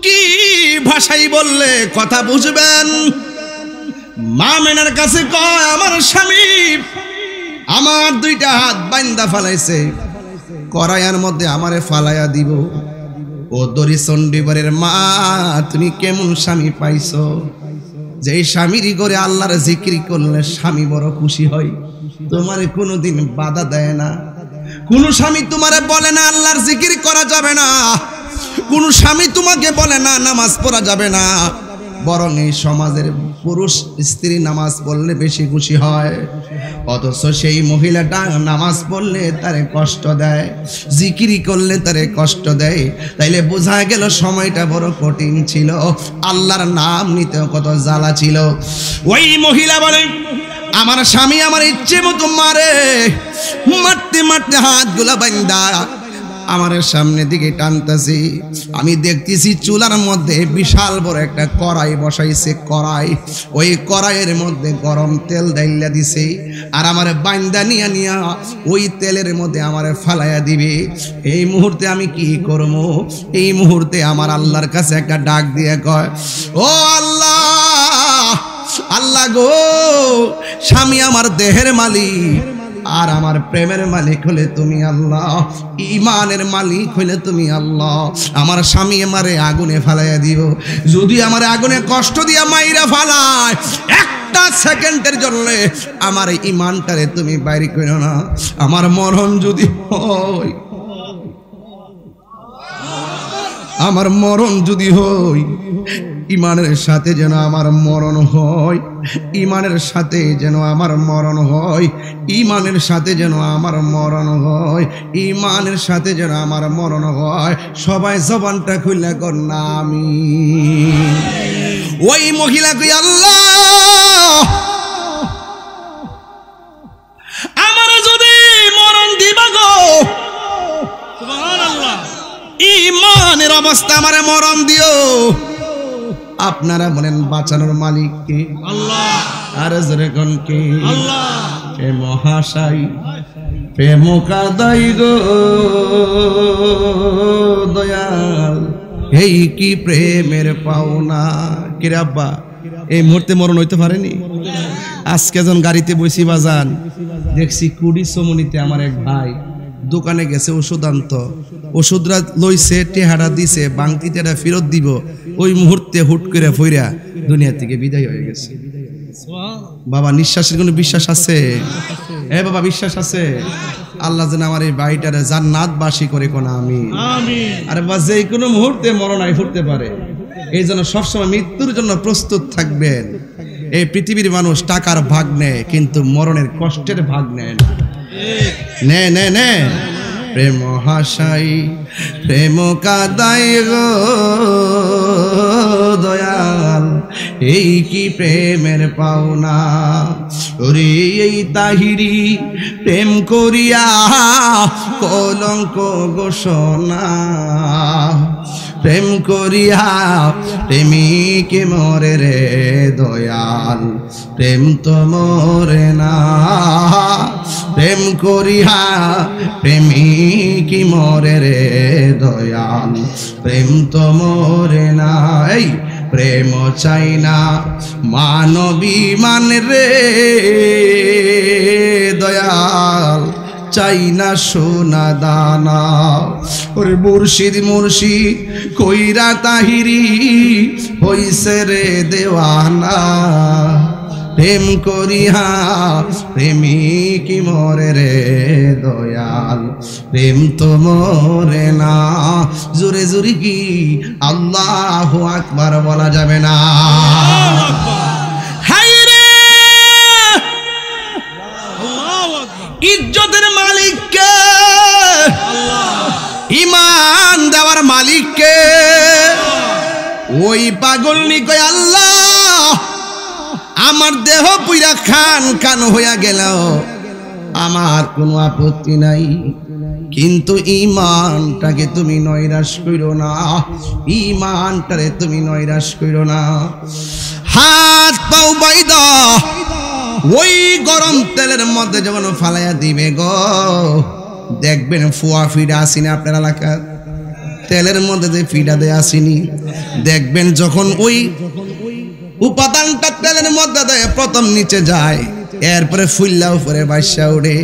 কি ভাষাই বললে কথা বুঝবেন? মা মেনার কাছে কয়, আমার স্বামী আমার দুইটা হাত বাইন্দা ফালাইছে, করায়ার মধ্যে আমারে ফালাইয়া দিব। ও দরি চণ্ডীবরের মা, তুমি কেমন স্বামী পাইছো? যে স্বামীর ঘরে আল্লাহর জিকির করলে স্বামী বড় খুশি হয়, তোমারে কোনোদিন বাধা দেয় না। কোন স্বামী তোমারে বলে না আল্লাহর জিকির করা যাবে না, কোন স্বামী তোমাকে বলে না নামাজ পড়া যাবে না, বরং এই সমাজের পুরুষ স্ত্রী নামাজ পড়লে বেশি খুশি হয়। অথচ সেই মহিলাটা নামাজ পড়লে তারে কষ্ট দেয়, জিকিরি করলে তারে কষ্ট দেয়। তাইলে বোঝা গেল সময়টা বড় কঠিন ছিল, আল্লাহর নাম নিতে কত জ্বালা ছিল। ওই মহিলা বলে, আমার স্বামী আমার ইচ্ছে মতো মারে, মারতে মারতে হাতগুলা বান্ধা আমার সামনের দিকে টানতেছি, আমি দেখতেছি চুলার মধ্যে বিশাল বড় একটা কড়াই বসাইছে। কড়াই, ওই কড়াইয়ের মধ্যে গরম তেল ডাইলা দিছে, আর আমার বাইন্দা নিয়া নিয়া ওই তেলের মধ্যে আমার ফালাইয়া দিবে। এই মুহূর্তে আমি কি করব? এই মুহূর্তে আমার আল্লাহর কাছে একটা ডাক দিয়ে কয়, ও আল্লাহ, আল্লাহ গো, স্বামী আমার দেহের মালিক, আর আমার প্রেমের মালিক হলে তুমি আল্লাহ, ঈমানের মালিক হলে তুমি আল্লাহ। আমার স্বামী আমারে আগুনে ফালাইয়া দিও, যদি আমার আগুনে কষ্ট দিয়া মাইরা ফালায়, একটা সেকেন্ডের জন্য আমার ঈমানটারে তুমি বাইরে করো না। আমার মরণ যদি হয়, আমার মরণ যদি হয়, ঈমানের সাথে যেন আমার মরণ হয়, ঈমানের সাথে যেন আমার মরণ হয়, ঈমানের সাথে যেন আমার মরণ হয়, ঈমানের সাথে যেন আমার মরণ হয়। সবাই জবানটা খুলে কর না আমিন। ওই মহিলা কই, আল্লাহ, আমার যদি মরণ দিবা গো, সুবহানাল্লাহ, ঈমানের অবস্থা আমারে মরণ দিও। আপনারা বলেন বাঁচানোর মালিক কে? আল্লাহ। আর জোরে কোন কে? আল্লাহ। হে মহাশয়, প্রেম কাদাই গো দয়াল, এই কি প্রেমের পাওনা। কিরে আব্বা, এই মুহূর্তে মরণ হইতে পারেনি? আজকে যখন গাড়িতে বসি বাজান, দেখছি কুড়ি সমনিতে আমার এক ভাই দোকানে গেছে ওষুধ আনতো, ওষুধরা লইছে, টেহারা দিছে, বাংতিতে ফেরত দিব, ওই মুহূর্তে হুট করে ফইরা দুনিয়া থেকে বিদায় হয়ে গেছে। বাবা, নিঃশ্বাসের কোনো বিশ্বাস আছে? এ বাবা, বিশ্বাস আছে? আল্লাহ যেন আমার এই বাড়িটারে জান্নাতবাসী করে কোন আমিন। আরে বাবা, যে কোনো মুহূর্তে মরণ আই ফুটতে পারে, এই জন্য সবসময় মৃত্যুর জন্য প্রস্তুত থাকবেন। এই পৃথিবীর মানুষ টাকার ভাগ নেয়, কিন্তু মরণের কষ্টের ভাগ নেয় না। নে নে নে, প্রেম হাসাই, প্রেম কাদাই গো দয়াল, এই কি প্রেমের পাওনা। ওরে এই তাহিরি প্রেম করিয়া কলঙ্ক ঘোষণা, প্রেম করিয়া প্রেমিকে মরে রে দয়াল, প্রেম তো মরে না। প্রেম করিয়া প্রেমিকি মরে রে দয়াল, প্রেম তো মরে না। এই প্রেম চাই না মানবী মান রে দয়াল, চাই না সোনা দানা। ওরে মুর্শিদ মুর্শিদ কইরা তাহিরি হইছে রে দেওয়ানা, প্রেম করিয়া প্রেমিকি মরে রে দয়াল, প্রেম তো মরে না। জোরে জোরে কি আল্লাহু আকবার বলা যাবে না? ইজ্জতের মালিক কে? ঈমান দেওয়ার মালিক কে? ওই পাগলনি কয়, আল্লাহ, আমার দেহ পুইরা খান খান হইয়া গেল, আমার কোনো আপত্তি নাই, কিন্তু ঈমানটাকে তুমি নৈরাশ কইরো না, ঈমানটারে তুমি নৈরাশ কইরো না। হাত পাও বাইদা ওই গরম তেলের মধ্যে যখন ফালাইয়া দিবে গো, দেখবেন ফুয়া ফিডা আসিনি আপনার এলাকার তেলের মধ্যে যে ফিডা দেয় আসিনি, দেখবেন যখন ওই উপাদানটা তেলের মধ্যে দেয় প্রথম নিচে যায়, এরপরে ফুল্লা উপরে বাইসা উঠে।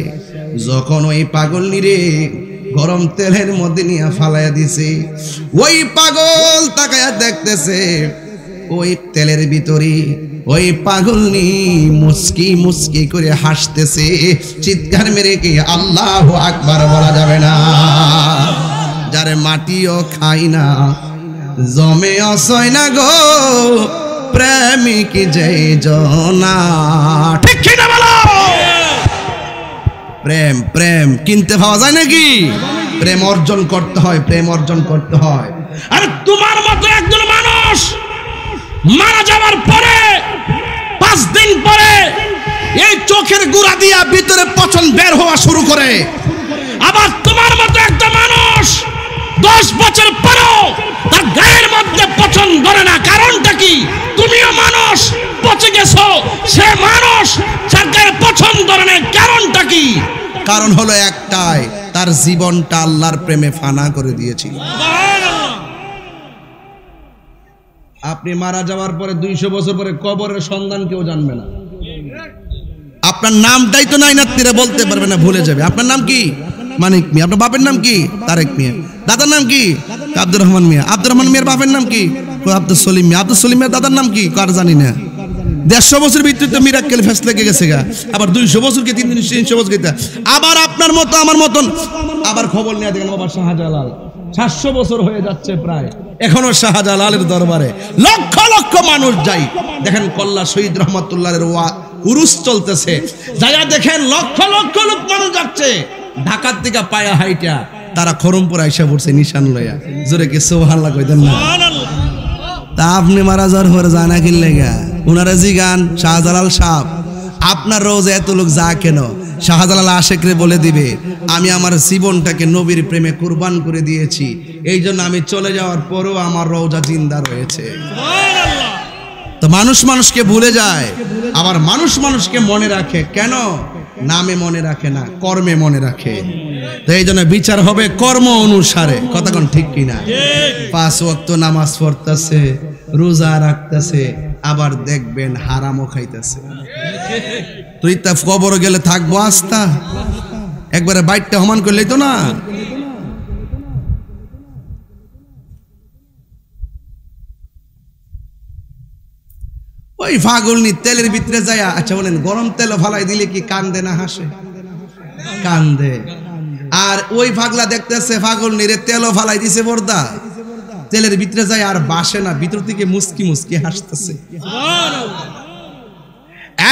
যখন ওই পাগল নিরে গরম তেলের মধ্যে নিয়ে ফালাইয়া দিছে, ওই পাগল তাকায়া দেখতেছে ওই তেলের ভিতরে ওই পাগলনি মুস্কি মুস্কি করে হাসতেছে, চিৎকার মেরে কি আল্লাহু আকবার বলা যাবে না? যারে মাটিও খাই না জমে অসয় না গো, প্রেমিক যেই জনা। ঠিক কি না বলো? প্রেম প্রেম কিনতে পাওয়া যায় নাকি? প্রেম অর্জন করতে হয়, প্রেম অর্জন করতে হয়। আরে তোমার মতো একজন মানুষ মারা যাওয়ার পরে 5 দিন পরে এই চোখের গুড়া দিয়া ভিতরে পচন বের হওয়া শুরু করে, আবার তোমার মতো একটা মানুষ গেছো সে মানুষ যাকে পছন্দ নেই, কারণটা কি? কারণ হলো একটাই, তার জীবনটা আল্লাহর প্রেমে ফানা করে দিয়েছিল। আপনি মারা যাওয়ার পরে 200 বছর পরে কবরের সন্ধান কেউ জানবে না। আপনার নামটাই তো নাই নাত্তিরা বলতে পারবে না, ভুলে যাবে। আপনার নাম কি? মানিক মিয়া। আপনার বাপের নাম কি? তারেক মিয়া। দাদার নাম কি? আব্দুর রহমান মিয়া। আব্দুর রহমান মিয়ার বাপের নাম কি? আব্দুল সলিম মিয়া। আব্দুল সলিম মিয়ার দাদার নাম কি? কার জানি না। 150 বছর ভিতরে তো মিরাক্কেল ফেস লেগে গেছে গা। আবার 200 বছরকে 300 বছর গেছে। আবার আপনার মতো আমার মতন আবার খবর নিয়ে দেখেন বাবা শাহজালাল 700 বছর হয়ে যাচ্ছে প্রায়, এখনো শাহজালালের দরবারে লক্ষ লক্ষ মানুষ যায়। দেখেন কল্লা শহীদ রহমাতুল্লাহের উরুস চলতেছে, যারা দেখেন লক্ষ লক্ষ লোক মানুষ যাচ্ছে ঢাকার থেকে পায়া হাইটা, তারা খরমপুর আইসা পড়ছে নিশান লইয়া। জোরে কি সুবহানাল্লাহ কইতেন না? তা আপনি মারা যাওয়ার পরে জানা কিনলে গা উনারা জিগান শাহজালাল সাহেব আপনার রোজে এত লোক যা কেন? শাহজালাল আশেকরে বলে দিবে আমি আমার জীবনটাকে নবীর প্রেমে কুরবান করে দিয়েছি, এই জন্য আমি চলে যাওয়ার পরেও আমার রওজা জিন্দা রয়েছে। তো মানুষ মানুষকে ভুলে যায়, আবার মানুষ মানুষকে মনে রাখে। কেন? নামে মনে রাখে না, কর্মে মনে রাখে। তো এই জন্য বিচার হবে কর্ম অনুসারে। কথা কোন ঠিক কিনা? 5 ওয়াক্ত নামাজ পড়তেছে, রোজা রাখতেছে, আবার দেখবেন হারামও খাইতেছে। তুই তা কবর গেলে থাকবো আস্থা? একবারে বাইটটা সমান করলেই তো না। ওই ফাগলনি তেলের ভিতরে যায়, আচ্ছা বলেন গরম তেল ফালাই দিলে কি কান্দে না হাসে? কান্দে। আর ওই ফাগলা দেখতেছে ফাগলনিরে তেলও ফালাই দিছে বর্দা, তেলের ভিতরে যায় আর বাসে না, ভিতর থেকে মুস্কি মুস্কি হাসতেছে।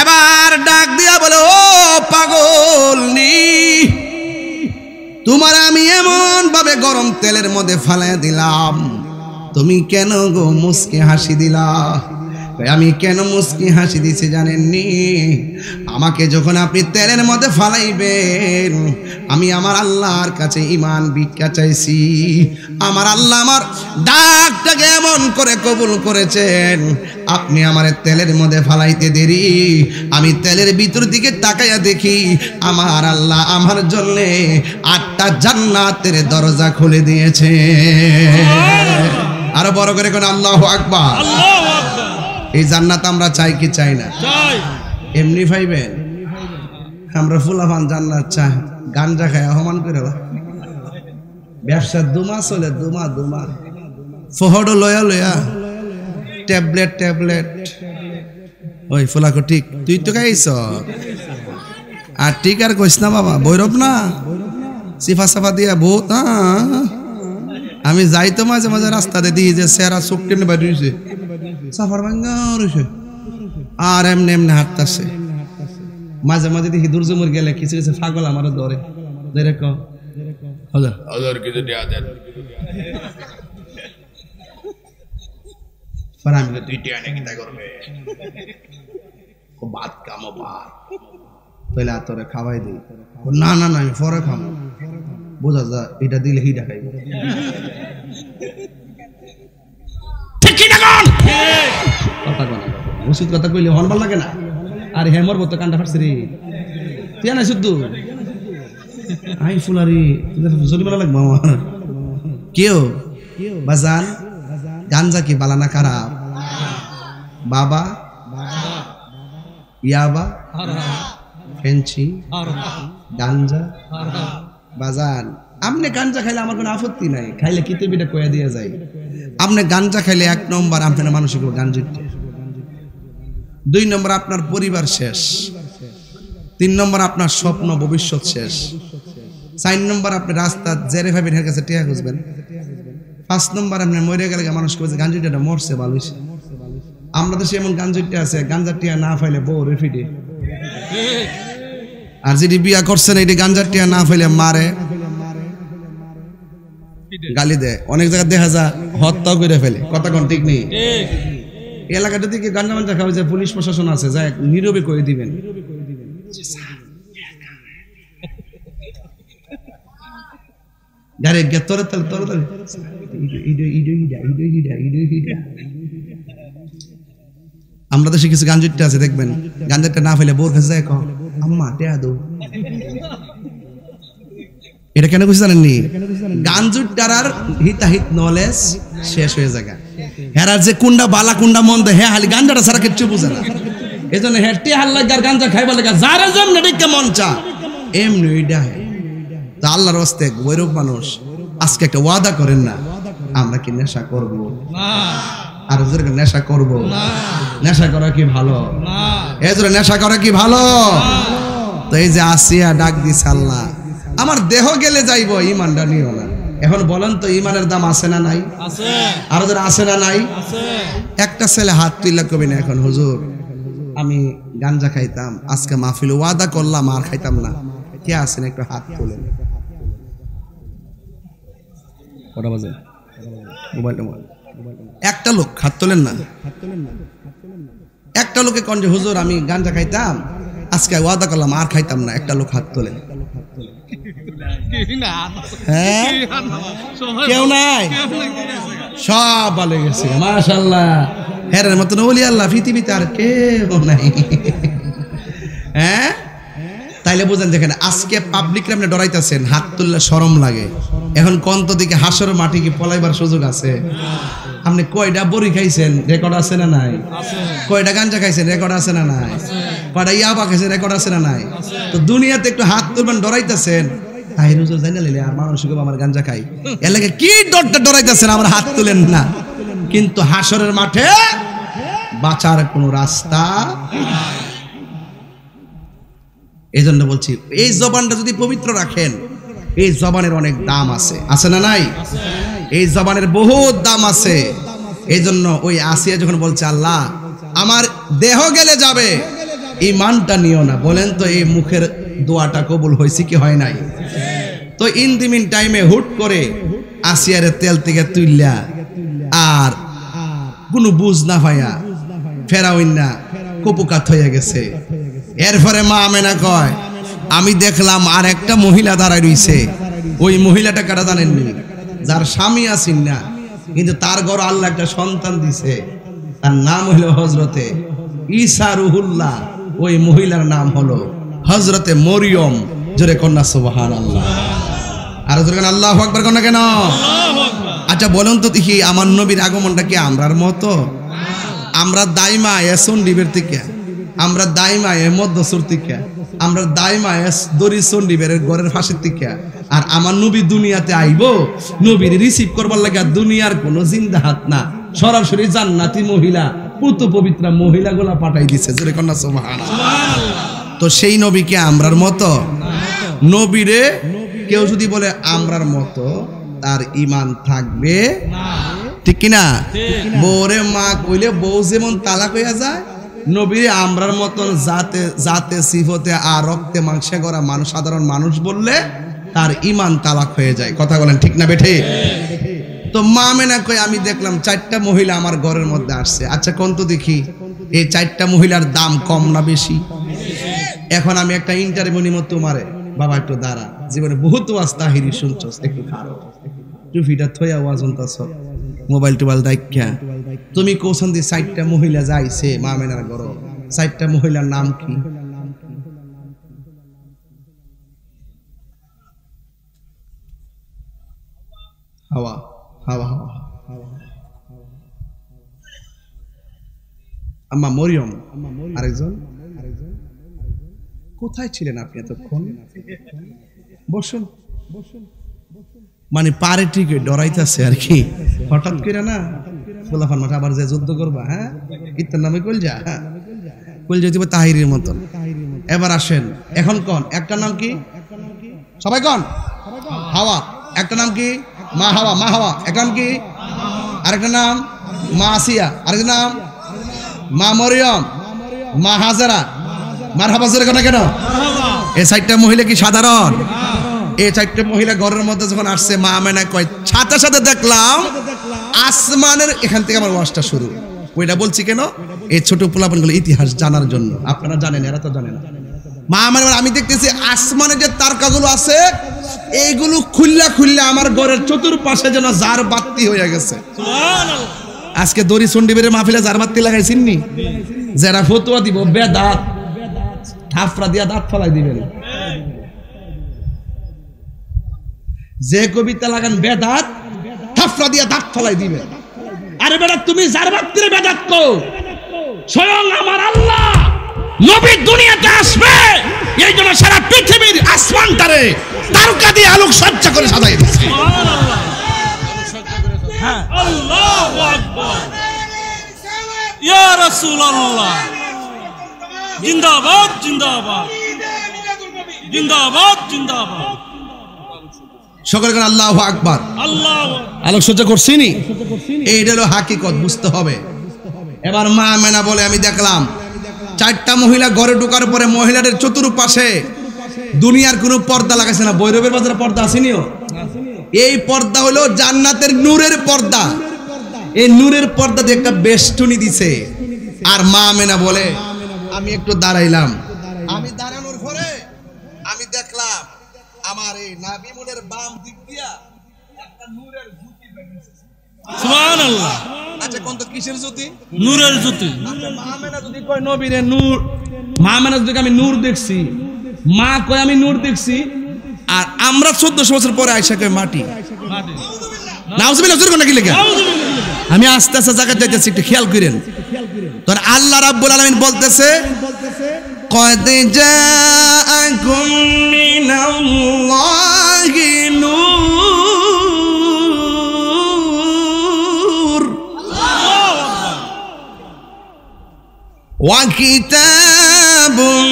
এবার ডাক দিয়া বলে, ও পাগলনি, তোমার আমি এমন ভাবে গরম তেলের মধ্যে ফালাই দিলাম, তুমি কেন গো মুস্কি হাসি দিলা? আমি কেন মুস্কি হাসি দিছি জানেননি? আমাকে যখন আপনি তেলের মধ্যে ফালাইবেন আমি আমার আল্লাহর কাছে ঈমান ভিক্ষা চাইছি। আমার আল্লাহ আমার ডাকটাকে এমন করে কবুল করেছেন, আপনি আমার তেলের মধ্যে ফালাইতে দেরি, আমি তেলের ভিতর দিকে তাকাইয়া দেখি আমার আল্লাহ আমার জন্য 8টা জান্নাতের দরজা খুলে দিয়েছে। আরো বড় করে কোন আল্লাহু আকবার। এই জান্নাত আমরা চাই কি চাই না? এমনি পাইবেন? আমরা ফুলাফান জান্নাত চাই, গাঞ্জা খায় অপমান করে ব্যবসা দুমা চলে, দুমা ফহড় লয়া লয়া ট্যাবলেট ওই ফুলাকো ঠিক তুই তো খাইছ আর ঠিক আর কইস না বাবা, বৈরব না সিফা সাফা দিয়া বহুত। আমি যাই তো মাঝে মাঝে রাস্তাতে দিই যে সেরা চোখ টেনে বাড়ি রয়েছে, সাফার ভাঙ্গা রয়েছে, আর এমনি এমনি হাঁটতেছে। মাঝে মাঝে দেখি দুর্জমুর গেলে কিছু কিছু পাগল আমার ধরে খাওয়াই দিই। না না না আমি পরে খাবো, বোঝা যা এটা দিলে হিটা খাইব। ওষুধ কথা কইলে হন ভাল লাগে না। আর হেমর বতো কান্ডা ফাটছে রে, তুই না শুদ্ধ আই ফুলারি জরিমানা লাগবো আমার। কেউ বাজান গাঞ্জা কি বালা না খারাপ? বাবা ইয়াবা ফেঞ্চি গাঞ্জা বাজান। আপনি গাঞ্জা খাইলে আমার কোনো আপত্তি নাই, খাইলে কিতাবিটা কইয়া দিয়ে যায়। আপনি গাঞ্জা খাইলে 1 নম্বর আপনার মানসিক গাঞ্জা, 2 নম্বর আপনার পরিবার শেষ, 3 নম্বর আপনার স্বপ্ন ভবিষ্যৎ শেষ, 4 নম্বর আপনি রাস্তা জেরে ভাবেন এর কাছে টিয়া খুঁজবেন, 5 নম্বর আপনি মরে গেলে মানুষ কইছে গাঞ্জাটা মরছে ভালো হইছে। আমরা দেশে এমন গাঞ্জাটা আছে গাঞ্জার টিয়া না পাইলে বউ রেফিডে, আর যদি বিয়া করছেন এই গাঞ্জার টিয়া না পাইলে মারে গালি দেয়। অনেক জায়গায় দেখা যায় হত্যা করে ফেলে। কথা কোন ঠিক নেই? এলাকাটা থেকে গাঞ্জা মাঞ্জা খাওয়া যায়, পুলিশ প্রশাসন আছে, যায় নীরবে করে দিবেন। গাড়ি তরে তরে তরে তরে আমরা দেশে কিছু গাঞ্জুট্টা আছে দেখবেন, গাঞ্জাটা না ফেলে বোর কাছে যায় কও আম্মা টেয়া দাও। এটা কেন কিছু জানেননি? গাঞ্জুট্টার আর হিতাহিত নলেজ শেষ হয়ে যায়। হেরার যে কুন্ডা বালা কুন্ডা মন্দ হে হালি গাঞ্জাটা ছাড়া কিচ্ছু বুঝে না। এই জন্য হেঁটে হাল্লা গাঞ্জা খাইবার লেগে যারা যেমন ডেকে মন চা এমনি ওইটা হে। তা আল্লাহর হস্তে ওইরূপ মানুষ আজকে একটা ওয়াদা করেন না, আমরা কি নেশা করব না, আর ওদেরকে নেশা করব না। নেশা করা কি ভালো? এজন্য নেশা করা কি ভালো? তো এই যে আসিয়া ডাক দিছে আল্লাহ আমার দেহ গেলে যাইব, ইমানটা নিও না। এখন বলেন তো ইমানের দাম আছে না নাই? আছে। আর ওদের আছে না নাই? আছে। একটা ছেলে হাত তুইলা কবি না এখন হুজুর আমি গাঞ্জা খাইতাম, আজকে মাহফিলে ওয়াদা করলাম আর খাইতাম না, কে আছেন একটু হাত তোলেন। কটা বাজে? মোবাইলটা একটা লোক হাত তোলেন না। একটা লোকে কোন যে হুজুর আমি গাঞ্জা খাইতাম, আজকে ওয়াদা করলাম আর খাইতাম না, একটা লোক হাত তোলেন। হ্যাঁ কেউ নাই, সব ভালো গেছে মাশাআল্লাহ। হেরের মতন ওলি আল্লাহ পৃথিবীতে আর কেউ নাই। হ্যাঁ তাইলে বুঝেন, দেখেন আজকে পাবলিকরা আপনি ডরাইতেছেন, হাত তুললে শরম লাগে। এখন কন্ত দিকে হাসর মাটি কি পলাইবার সুযোগ আছে? আপনি কয়টা বড়ি খাইছেন রেকর্ড আছে না নাই? কয়টা গাঞ্জা খাইছেন রেকর্ড আছে না নাই? কয়টা ইয়াবা খাইছেন রেকর্ড আছে না নাই? তো দুনিয়াতে একটু হাত তুলবেন ডরাইতেছেন, তাই হুজুর জানা লিলে আর মানুষ আমার গাঞ্জা খাই এর লাগে কি ডরটা ডরাইতেছেন আমার হাত তুলেন না। কিন্তু হাসরের মাঠে বাঁচার কোন রাস্তা। এই জন্য বলছি এই জবানটা যদি পবিত্র রাখেন, এই জবানের অনেক দাম আছে, আছে না নাই? এই জবানের বহুত দাম আছে। এই জন্য ওই আসিয়া যখন বলছে আল্লাহ আমার দেহ গেলে যাবে, ইমানটা নিও না, বলেন তো এই মুখের দোয়াটা কবুল হয়েছে কি হয় নাই? তো ইন দি মিন টাইমে হুট করে আসিয়ারে তেল থেকে তুইলা আর কোনো বুঝ না ভাইয়া ফেরাউন না কপুকাত হয়ে গেছে। এরপরে মা আমেনা কয় আমি দেখলাম আর একটা মহিলা দাঁড়ায় রইছে। ওই মহিলাটা কারা জানেননি? যার স্বামী আছেন না, কিন্তু তার ঘর আল্লাহ একটা সন্তান দিছে, তার নাম হলো হজরতে ঈসা রুহুল্লাহ। ওই মহিলার নাম হলো হজরতে মরিয়ম। জোরে কন্যা সুবহানাল্লাহ। আর জোরে আল্লাহু আকবার কন্যা কেন? আচ্ছা বলুন তো দেখি আমার নবীর আগমনটা কি আমরার মতো? আমরা দাইমা এসন ডিবের থেকে, আমরা দাইমা এ মধ্যসুর থেকে, আমরা দাইমা এস দরিসন ডিবের ঘরের ফাঁসির থেকে। আর আমার নবী দুনিয়াতে আইবো, নবীর রিসিভ করবার লাগে দুনিয়ার কোনো জিন্দা হাত না, সরাসরি জান্নাতি মহিলা পুত পবিত্র মহিলাগুলা পাঠাই দিছে। জোরে কন্যা সুবহানাল্লাহ। তো সেই নবীকে আমরার মতো? নবীরে কেউ যদি বলে আমরার মতো, তার ঈমান থাকবে ঠিক কিনা? বউরে মা কইলে বউ যেমন তালাক হইয়া যায়, নবীরে আমরার মতন জাতে জাতে সিফতে আর রক্তে মাংসে গড়া মানুষ, সাধারণ মানুষ বললে তার ঈমান তালাক হয়ে যায়। কথা বলেন ঠিক না বেঠে? তো মা আমেনা কই আমি দেখলাম 4টা মহিলা আমার ঘরের মধ্যে আসছে। আচ্ছা কোন তো দেখি এই 4টা মহিলার দাম কম না বেশি? এখন আমি একটা ইন্টারভিউ নিব তোমারে, বাবা একটু দাঁড়া, জীবনে বহুত ওয়াজ তাহিরি শুনছস, একটু খারো টুপিটা থইয়া ওয়াজ শুনতাছ, মোবাইল টোবাইল দেখা তুমি কোসন দি 4টা মহিলা যাইছে মা আমেনার ঘর, 4টা মহিলার নাম কি? হাওয়া হাওয়া হাওয়া আম্মা মরিয়ম, আরেকজন কোথায় ছিলেন আপনি এতক্ষণ? বসুন। মানে পারে ঠিক ডরাইতেছে আর কি, হঠাৎ করে না ফুলাফান মাঠে আবার যে যুদ্ধ করবা। হ্যাঁ ইত্যার নামে কলজা, হ্যাঁ কলজা দিব তাহিরির মতন। এবার আসেন, এখন কন একটা নাম কি? সবাই কন হাওয়া। একটা নাম কি? মা হাওয়া। মা হাওয়া একটা নাম কি? আরেকটা নাম মা আসিয়া, আরেকটা নাম মা মরিয়ম, মা হাজারা। মারহাবা জোরে কেন? কেন এই 4টা মহিলা কি সাধারণ? এই 4টা মহিলা ঘরের মধ্যে যখন আসছে, মা আমেনা কয় সাথে সাথে দেখলাম আসমানের, এখান থেকে আমার ওয়াজটা শুরু। ওইটা বলছি কেন? এই ছোট পোলাপানগুলো ইতিহাস জানার জন্য। আপনারা জানেন, এরা তো জানে না। মা আমেনা আমি দেখতেছি আসমানে যে তারকাগুলো আছে, এইগুলো খুললা খুললা আমার ঘরের চতুর্পাশে যেন জার বাতি হয়ে গেছে। আজকে দড়ি চন্ডিবের মাহফিলে জার বাতি লাগাইছিননি? যারা ফতোয়া দিব বেদাত থাফরা দিয়া দাঁত ফলাই দিবেন। যে কবিতা লাগান বেদাত থাফরা দিয়া দাঁত ফলাই দিবেন। আরে বেটা তুমি যার বাত্তিরে বেদাত কো, স্বয়ং আমার আল্লাহ নবী দুনিয়াতে আসবে, এই জন্য সারা পৃথিবীর আসমানটারে তারকা দিয়ে আলোক সজ্জা করে সাজাই দিয়েছে। হ্যাঁ, আল্লাহু আকবার, ইয়া রাসূলুল্লাহ, জিন্দাবাদ জিন্দাবাদ জিন্দাবাদ জিন্দাবাদ। সকলে কোন আল্লাহু আকবার। আল্লাহু আলোকসজ্জা করছিনি, এইটা হলো হাকিকত, বুঝতে হবে। এবার মা আমেনা বলে আমি দেখলাম 4টা মহিলা ঘরে ঢোকার পরে মহিলাদের চতুর্পাশে দুনিয়ার কোনো পর্দা লাগাইছে না। ভৈরবের বাজারে পর্দা আসেনিও, এই পর্দা হলো জান্নাতের নূরের পর্দা। এই নূরের পর্দা দিয়ে একটা বেষ্টনী দিছে। আর মা আমেনা বলে আমি একটু দাঁড়াইলাম, আমি দাঁড়ানোর পরে আমি দেখলাম আমার এই নাবিমুলের বাম দিক দিয়া একটা নূরের জ্যোতি বেরিয়েছে। সুবহানাল্লাহ। আচ্ছা কোন তো কিসের জ্যোতি? নূরের জ্যোতি। আচ্ছা মা আমেনা যদি কয় নবীরে নূর, মা আমেনা যদি আমি নূর দেখছি, মা কয় আমি নূর দেখছি, আর আমরা 1400 বছর পরে আয়েশা কয় মাটি। নাউজুবিল্লাহ, জোরে কোন কি লেখা? আমি আস্তে আস্তে জায়গা যাইতেছি, একটু খেয়াল করেন। তোর আল্লাহ রাব্বুল আলামিন বলতেছে কদ জাআকুম মিনাল্লাহি নূর ওয়া কিতাবুন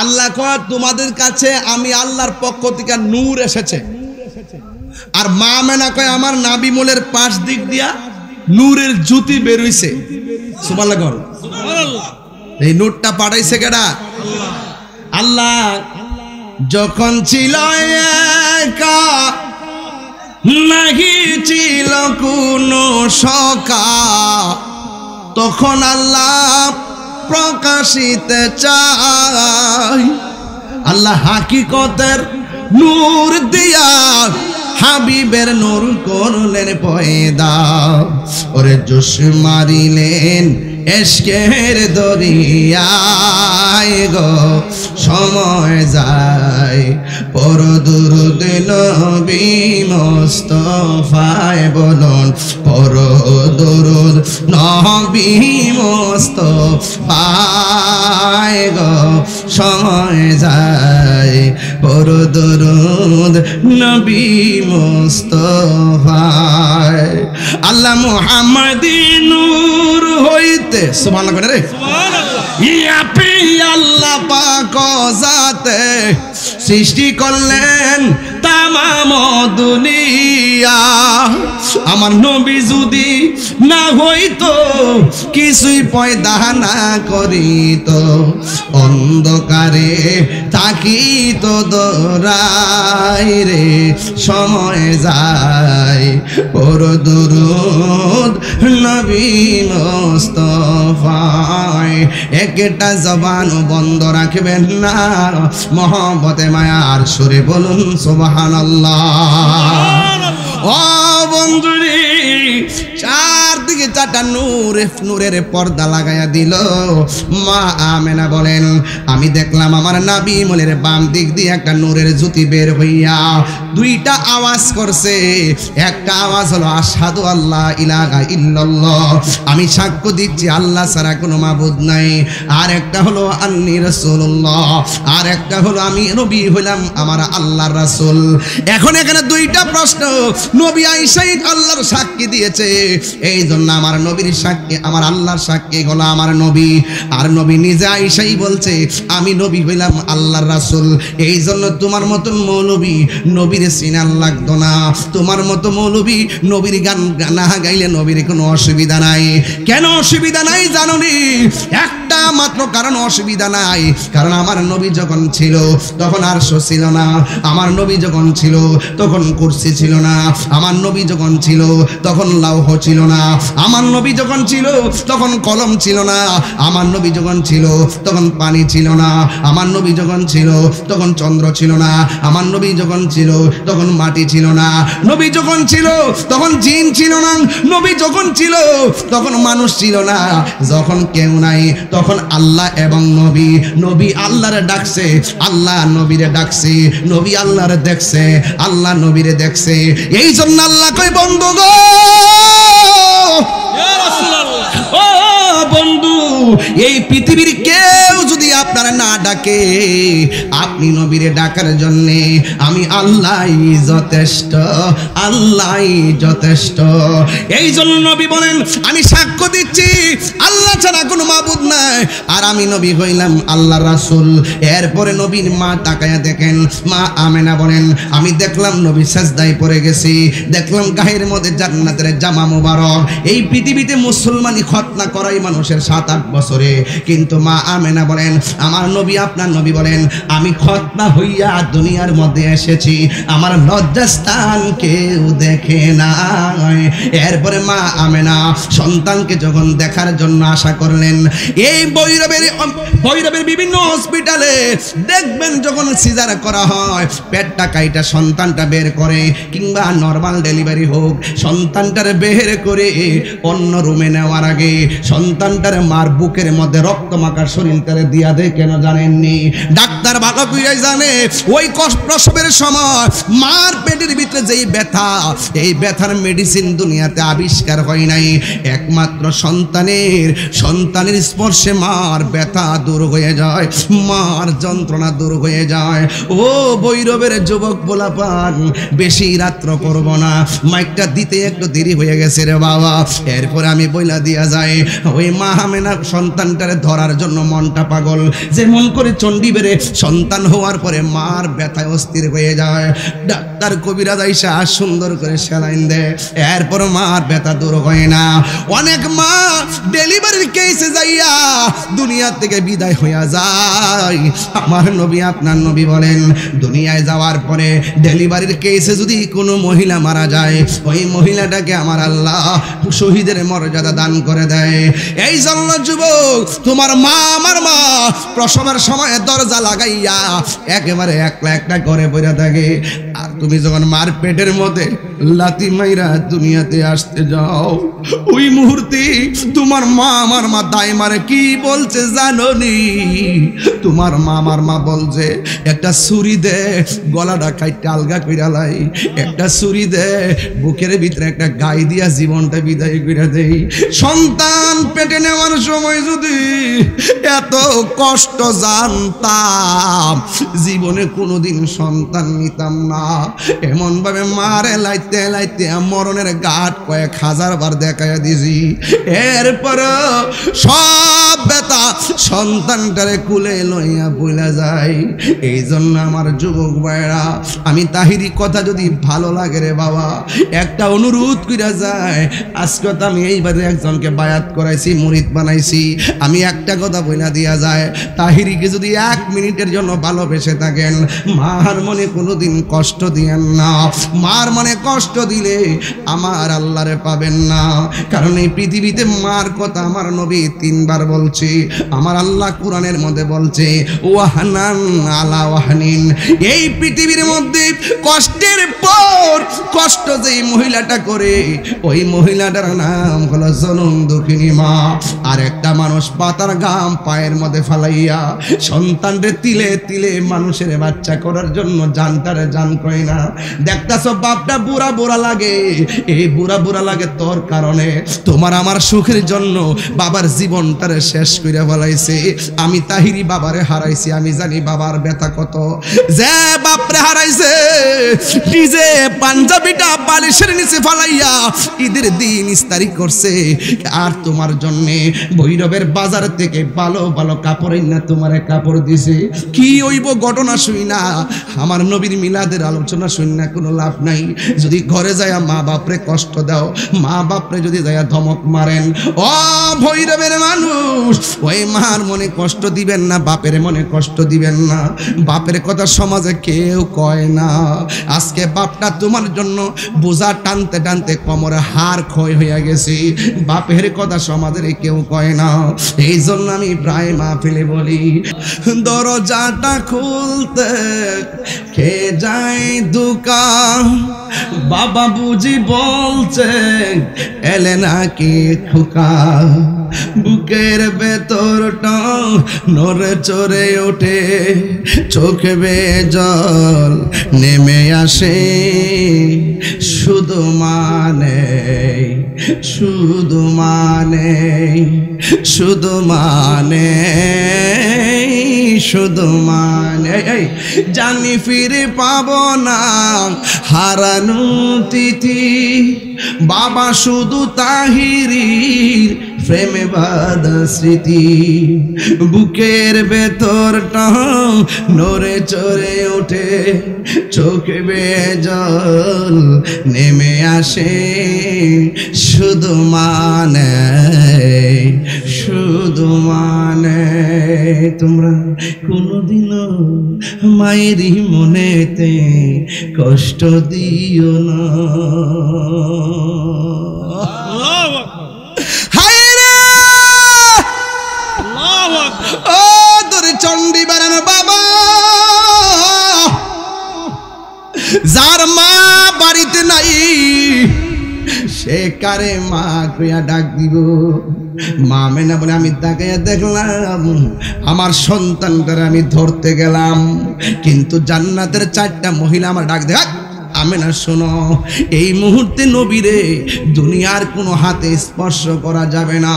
আল্লাহ কয় তোমাদের কাছে আমি আল্লাহর পক্ষ থেকে নূর এসেছে। আর মা আমেনা কয় আমার নাবিমুলের পাশ দিক দিয়া নূরের জ্যোতি বের হইছে। সুবহানাল্লাহ কর। এই নূরটা পাঠাইছে কেডা? আল্লাহ। যখন ছিল একা নাহি ছিল কোনো সকা, তখন আল্লাহ প্রকাশিতে চাই। আল্লাহ হাকিকতের নূর দিয়া হাবিবের নূর করলেন পয়দা। ওরে জোশ মারিলেন এশকের দরিয়ায় গো, সময় যায় পর দুরুদ নবী মুস্তাফায় বলুন, পর দুরুদ নবী মুস্তাফায় গো, সময় যায় পর দুরুদ নবী মুস্তাফায়। আল্লাহ মুহাম্মাদি নূর হইতে সুবহানাল্লাহ রে, ইয়াপি আল্লাহ পাক জাতে সৃষ্টি করলেন তামাম দুনিয়া। আমার নবী যদি না হইতো, কিছুই পয়দা না করিত, অন্ধকারে থাকিত দোরাই রে, সময় যায় পর দুরুদ নবী মুস্তাফায়। একটা জবান বন্ধ রাখবেন না, মহব্বতে মায়ার সুরে বলুন সুবহানাল্লাহ। ও বন্ধুরে, চারদিকে 4টা নূরের পর্দা লাগাইয়া দিল। মা আমেনা বলেন আমি দেখলাম আমার নাবিমুলের বাম দিক দিয়ে একটা নূরের জ্যোতি বের হইয়া 2টা আওয়াজ করছে। একটা আওয়াজ হলো আশহাদু আল্লাহ ইলাহা ইল্লাল্লাহ, আমি সাক্ষ্য দিচ্ছি আল্লাহ ছাড়া কোনো মাবুদ নাই। আর একটা হলো আন্নী রাসূলুল্লাহ, আর একটা হলো আমি নবী হইলাম আমার আল্লাহর রাসূল। এখন এখানে 2টা প্রশ্ন। নবী আয়েশা আল্লাহর সাক্ষী দিয়েছে, এই জন্য আমার নবীর সাক্ষী, আমার আল্লাহর সাক্ষী হলো আমার নবী। আর নবী নিজে আয়েশাই বলছে আমি নবী হইলাম আল্লাহর রাসূল। এই জন্য তোমার মতন মৌলবী নবীর চিনার লাগতো না। তোমার মতো মৌলবী নবীর গান না গাইলে নবীর কোনো অসুবিধা নাই। কেন অসুবিধা নাই জানো নি? একটা মাত্র কারণ অসুবিধা নাই, কারণ আমার নবী যখন ছিল তখন আরশ ছিল না, আমার নবী যখন ছিল তখন কুরসি ছিল না, আমার নবী যখন ছিল তখন লৌহ ছিল না, আমার নবী যখন ছিল তখন কলম ছিল না, আমার নবী যখন ছিল তখন পানি ছিল না, আমার নবী যখন ছিল তখন চন্দ্র ছিল না, আমার নবী যখন ছিল তখন মাটি ছিল না, নবী যখন ছিল তখন জিন ছিল না, নবী যখন ছিল তখন মানুষ ছিল না, যখন কেউ নাই তখন আল্লাহ এবং নবী, নবী আল্লাহরে ডাকছে, আল্লাহ নবীরে ডাকছে, নবী আল্লাহরে দেখছে, আল্লাহ নবীরে দেখছে। এই জন্য আল্লাহ কই বন্ধু গো, ইয়া রাসূলুল্লাহ, ও বন্ধু, এই পৃথিবীর কেউ যদি আপনারা না ডাকে, আপনি নবীরে ডাকার জন্য আমি আল্লাহই যথেষ্ট, আল্লাহই যথেষ্ট। এই জন্য নবী বলেন আমি সাক্ষ্য দিচ্ছি আল্লাহ ছাড়া কোনো মাবুদ নাই, আর আমি নবী হইলাম আল্লাহ রাসূল। এরপরে নবীর মা তাকায়া দেখেন, মা আমেনা বলেন আমি দেখলাম নবী সাজদায় পড়ে গেছি, দেখলাম গায়ের মধ্যে জান্নাতের জামা মুবারক। এই পৃথিবীতে মুসলমানি খতনা করাই মানুষের 7-8 বছরে, কিন্তু মা আমেনা বলেন আমার নবী আপনার নবী বলেন আমি খতনা হইয়া দুনিয়ার মধ্যে এসেছি, আমার লজ্জাস্থান কেউ দেখে নাই। এরপরে মা আমেনা সন্তানকে যখন দেখার জন্য আশা করলেন, এই ভৈরবের বিভিন্ন হসপিটালে দেখবেন যখন সিজার করা হয়, পেটটা কাইটা সন্তানটা বের করে, কিংবা নরমাল ডেলিভারি হোক, সন্তানটার বের করে অন্য রুমে নেওয়ার আগে সন্তানটার মার বুকের মধ্যে রক্ত মাখা শরীরটারে দিয়া দেয়। কেন জানেননি? ডাক্তার ভালো কইরাই জানে ওই প্রসবের সময় মার পেটের ভিতরে যেই ব্যথা, এই ব্যথার মেডিসিন দুনিয়াতে আবিষ্কার হয় নাই, একমাত্র সন্তানের স্পর্শে মার ব্যথা দূর হয়ে যায়, মার যন্ত্রণা দূর হয়ে যায়। ও ভৈরবের যুবক পোলাপান, বেশি রাত্র করব না, মাইকটা দিতে একটু দেরি হয়ে গেছে রে বাবা। এরপরে আমি বইলা দিয়া যায় ওই মা আমেনা সন্তানটারে ধরার জন্য মনটা পাগল, যেমন করে চণ্ডী বেড়ে সন্তান হওয়ার পরে মার ব্যথায় অস্থির হয়ে যায়। ডাক্তার কবিরাজ আইসা সুন্দর করে সেলাইন দেয়, এরপর মার ব্যথা দূর হয় না। অনেক মা ডেলিভারির কেসে যাইয়া দুনিয়া থেকে বিদায় হইয়া যায়। আমার নবী আপনার নবী বলেন দুনিয়ায় যাওয়ার পরে ডেলিভারির কেসে যদি কোনো মহিলা মারা যায়, ওই মহিলাটাকে আমার আল্লাহ শহীদের মর্যাদা দান করে দেয়। এই জন্য যুবক, তোমার মা আমার মা প্রসবের সময় দরজা লাগাইয়া একেবারে একলা একটা ঘরে বইরা থাকে, আর তুমি যখন মার পেটের মধ্যে লাথি মাইরা দুনিয়াতে আসতে যাও, ওই মুহূর্তে তোমার মা আমার মা দায় মারে কি বলছে জানো নি? তোমার মা আমার মা বলছে একটা ছুরি দে, গলাটা কাইটা আলগা কইরা লাই, একটা ছুরি দে, বুকের ভিতরে একটা গাই দিয়া জীবনটা বিদায় কইরা দেই। সন্তান পেটে নেওয়ার সময় যদি এত কষ্ট জানতাম, জীবনে কোনোদিন সন্তান নিতাম না। এমন ভাবে মারে লাইতে লাইতে মরণের ঘাট কয়েক হাজার বার দেখাইয়া দিছি, এরপর সব ব্যথা সন্তানটারে কুলে লইয়া বইলা যায়। এই জন্য আমার যুবক ভাইরা, আমি তাহিরি কথা যদি ভালো লাগে রে বাবা, একটা অনুরোধ কইরা যায়। আজকে তো আমি এইবারে একজনকে বায়াত করাইছি, মুরিদ বানাইছি, আমি একটা কথা বইলা দিয়া যায়, তাহিরিকে যদি 1 মিনিটের জন্য ভালোবেসে থাকেন, মার মনে কোনোদিন কষ্ট দিয়েন না। মার মনে কষ্ট দিলে আমার আল্লাহরে পাবেন না, কারণ এই পৃথিবীতে মার কথা আমার নবী 3 বার বলছে। আমার আল্লাহ কোরআনের মধ্যে বলছে ওয়াহানান আলা ওয়াহানিন। এই পৃথিবীর মধ্যে কষ্টের পর কষ্ট যেই মহিলাটা করে, ওই মহিলাটার নাম হলো জনম দুঃখিনী মা। আর একটা মানুষ পাতার ঘাম পায়ের মধ্যে ফালাইয়া সন্তানরে তিলে তিলে মানুষের বাচ্চা করার জন্য জানটারে জান করে না। দেখতাছ বাপটা বুড়া বুড়া লাগে, এই বুড়া বুড়া লাগে তোর কারণে। তোমার আমার সুখের জন্য বাবার জীবনটারে শেষ করে ফেলাইছে। আমি তাহিরি বাবারে হারাইছি, আমি জানি বাবার ব্যথা কত। যে বাপরে হারাইছে, নিজে পাঞ্জাবিটা বালিশের নিচে ফালাইয়া ঈদের দিন ইস্তারি করছে, আর তোমার জন্য ভৈরবের বাজার থেকে ভালো ভালো কাপড় না তোমারে কাপড় দিছে। কি হইব ঘটনা শুই না, আমার নবীর মিলাদের আলোচনা শুই না কোনো লাভ নাই। যদি যদি ঘরে যায় মা বাপরে কষ্ট দাও, মা বাপরে যদি যায় ধমক মারেন, ও ভৈরবের মানুষ, ওই মার মনে কষ্ট দিবেন না, বাপের মনে কষ্ট দিবেন না। বাপের কথা সমাজে কেউ কয় না। আজকে বাপটা তোমার জন্য বোঝা টানতে টানতে কোমরে হাড় ক্ষয় হয়ে গেছে, বাপের কথা সমাজের কেউ কয় না। এই জন্য আমি প্রায় মাহফিলে বলি, দরজাটা খুলতে কে যায় দোকান, বাবা বুঝি বলছে এলে নাকি খোকা, বুকের ভেতরটা নড়ে চড়ে ওঠে, চোখে বেয়ে জল নেমে আসে, শুধু মানে শুধু মানে শুধু মানে শুধু মানে জানি ফিরে পাবো না হারানো তিথি, বাবা শুধু তাহিরির প্রেমে বাঁধা স্মৃতি, বুকের ভেতরটা নড়ে চড়ে ওঠে, চোখে বেয়ে জল নেমে আসে, শুধু মানে শুধু মানে। তোমরা কোনোদিনও মায়েরই মনেতে কষ্ট দিও না। আল্লাহু আকবার, হায় রে আল্লাহু আকবার। ও তোর চণ্ডী বানানো বাবা, যার মা বাড়িতে নাই সে কারে মা কইয়া ডাক দিব। মা মেনা বলে আমি তাকাইয়া দেখলাম আমার সন্তানটারে আমি ধরতে গেলাম, কিন্তু জান্নাতের 4টা মহিলা আমার ডাক দেখ আমেনা শোনো, এই মুহূর্তে নবীরে দুনিয়ার কোনো হাতে স্পর্শ করা যাবে না।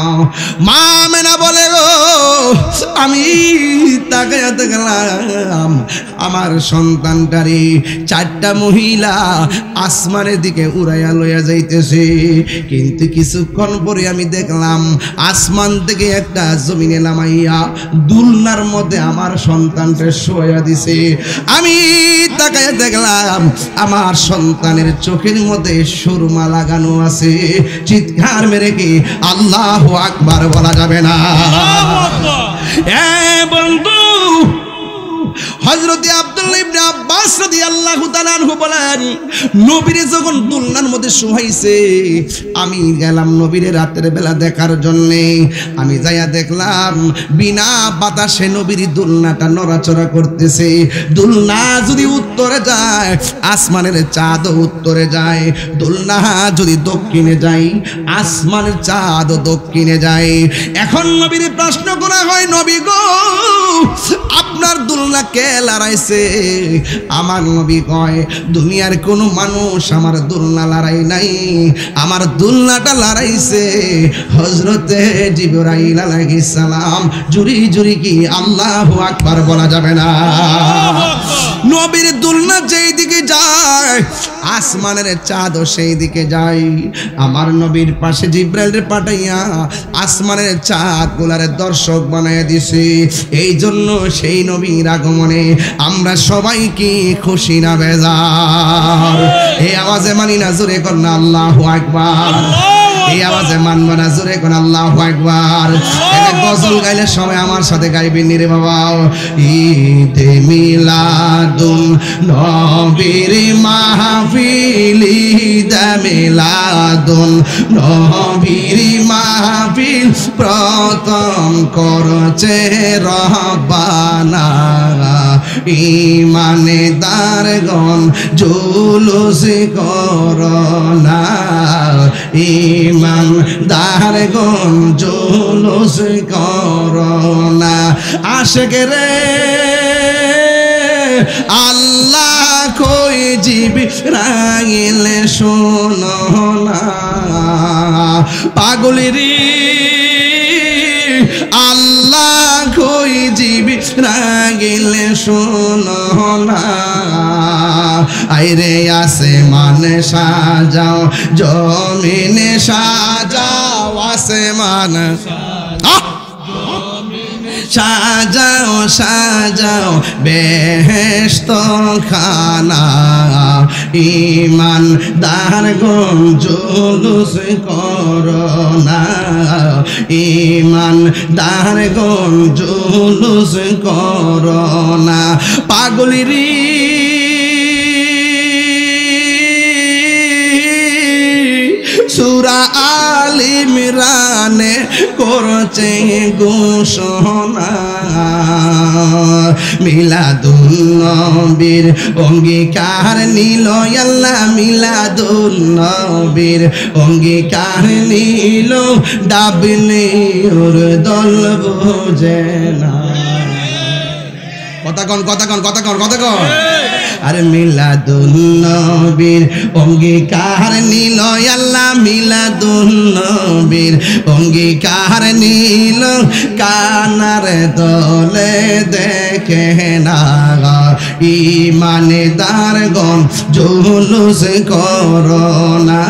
মা আমেনা বলে গো, আমি তাকাইয়া দেখলাম আমার সন্তানটারে 4টা মহিলা আসমানের দিকে উড়াইয়া লইয়া যাইতেছে, কিন্তু কিছুক্ষণ পরে আমি দেখলাম আসমান থেকে একটা জমিনে নামাইয়া দুলনার মধ্যে আমার সন্তানকে শোয়া দিছে। আমি তাকাইয়া দেখলাম আমার সন্তানের চোখের মধ্যে সুরমা লাগানো আছে। চিৎকার মেরে কি আল্লাহু আকবার বলা যাবে না? এ বন্ধু, হযরত আব্দুল্লাহ ইবনে আব্বাস রাদিয়াল্লাহু তাআলা আনহু বলেন, নবীরে যখন দুলনার মধ্যে শোয়াইছে, আমি গেলাম নবীরে রাতের বেলা দেখার জন্য। আমি যাইয়া দেখলাম বিনা বাতাসে নবীর দুলনাটা নড়াচড়া করতেছে। দুলনা যদি উত্তরে যায়, আসমানের চাঁদও উত্তরে যায়। দুলনা যদি দক্ষিণে যায়, আসমানের চাঁদও দক্ষিণে যায়। এখন নবীর প্রশ্ন করা হয়, নবী গো, আপনার দুলনা কে লড়াইছে? আমার নবী কয়, দুনিয়ার কোনো মানুষ আমার দুলনা লড়াই নাই, আমার দুলনাটা লড়াইছে হযরতে জিবরাইল আলাইহিস সালাম। জুরি জুরি কি আল্লাহু আকবার বলা যাবে না? নবীর দুলনা যেই দিকে যায়, আসমানের চাঁদও সেই দিকে যায়। আমার নবীর পাশে জিবরাইল পাঠাইয়া আসমানের চাঁদ গুলারে দর্শক বানাইয়া দিছে। এই জন্য সেই নবীর আগমনে আমরা সবাই কি খুশি না বেজার? এই আওয়াজে মানি না, জোরে কর না আল্লাহু আকবার। এই আওয়াজে মানব না, জোরে কোন আল্লাহু আকবার। এটা গজল গাইলে সবাই আমার সাথে গাইবেন রে বাবা। ঈদে মিলাদুন নবীর মাহফিল, ঈদে মিলাদুন নবীর মাহফিল প্রথম করছে রব্বানা। ঈমানদারগণ জুলুস করোনা, ঈমানদারগণ জুলুস করোনা। আশিক রে আল্লাহ কই জিবরাইল শোনো না, পাগলেরি আল্লাহ কই জিবরাইল শোনো না। আইরে আসমান সাজাও, জমিনে সাজাও, আসমান সাজাও সাজাও বেহেশত খানা ইমানদার গণ জুলুস করোনা ইমানদার গণ জুলুস করোনা পাগলিরি সূরা আল ইমরানে করছে ঘোষণা মিলাদুন নবীর অঙ্গীকার নিল আল্লাহ মিলাদুন নবীর অঙ্গীকার নিল ডাবলে ওর দল বোঝে না কথা কন আরে মিলাদুন নবীর অঙ্গীকার নিল আল্লাহ মিলাদুন নবীর অঙ্গীকার নিল কানার দলে দেখে না ইমানদার গণ জুলুস করোনা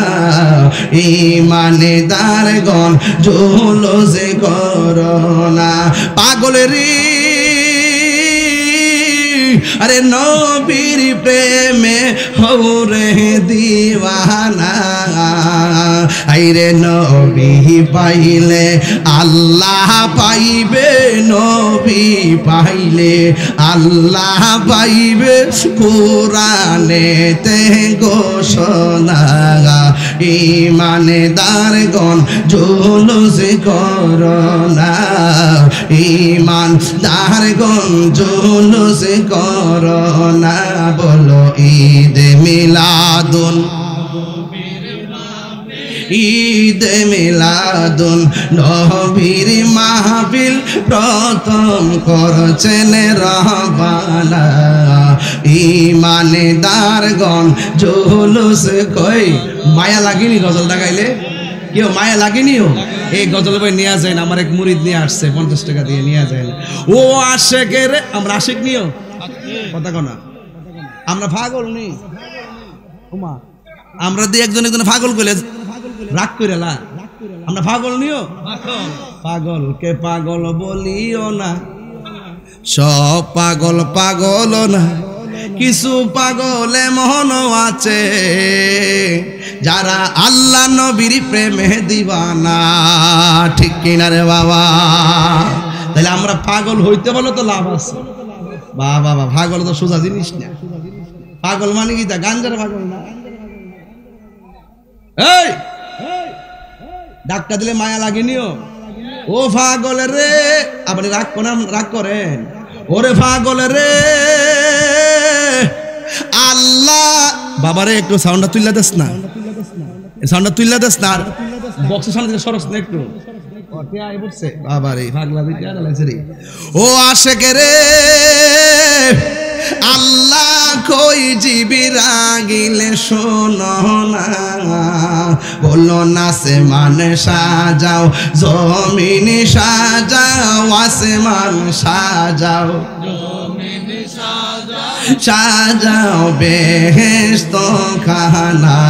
ইমানদার গণ জুলুস করোনা পাগলের अरे नबीर प्रेम हौरे दीवाना आइरे नबी पाइले अल्लाह पाइबे नबी पाइले अल्लाह पाइबे कुराने ते घोषणा ईमानदार गण जुलूस करना ईमानदार गण जुलूस করোনা বলো ঈদ মিলাদুন ঈদ মিলাদুন নবীর মাহফিল প্রথম করছেন রহবানা ঈমানদার গণ জুলুস কই মায়া লাগেনি গজলটা গাইলে কেউ মায়া লাগেনিও এই গজল বই নিয়ে যায় আমার এক মুরিদ নিয়ে আসছে 50 টাকা দিয়ে নিয়ে যায় ও আশেকের আমরা আশেক নিও কথা কোনা আমরা পাগল নেই ওমা আমরা দিয়ে একজন পাগল কইলে রাগ কইরা আমরা পাগল নিও পাগল কে পাগল বলিও না সব পাগল পাগল না কিছু পাগল এমন আছে যারা আল্লাহ নবীর প্রেমে দিবানা ঠিক কিনা রে বাবা তাহলে আমরা পাগল হইতে বলো তো লাভ আছে বাবা পাগল তো সোজা জিনিস না পাগল মানে কি তা গাঞ্জার পাগল না এই ডাক্তার দিলে মায়া লাগেনিও ও পাগল রে আপনি রাগ করেন ওরে পাগল রে আল্লাহ বাবারে একটু সাউন্ডটা তুইলা দেস না সাউন্ডটা তুইলা দেস না বক্সের সামনে থেকে সরস না একটু বাবারে পাগলা দিতে আলাইছে রে ও আশেকে রে আল্লাহ কই জিবিরাগিলে শোনো না বলো না সে মানে সাজাও জমিন সাজাও আসমান সাজাও সাজাও বেহেশত খানা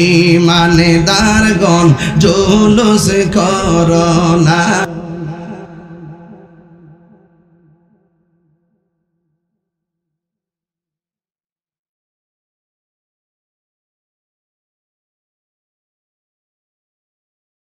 ইমানদার গণ জুলুস করোনা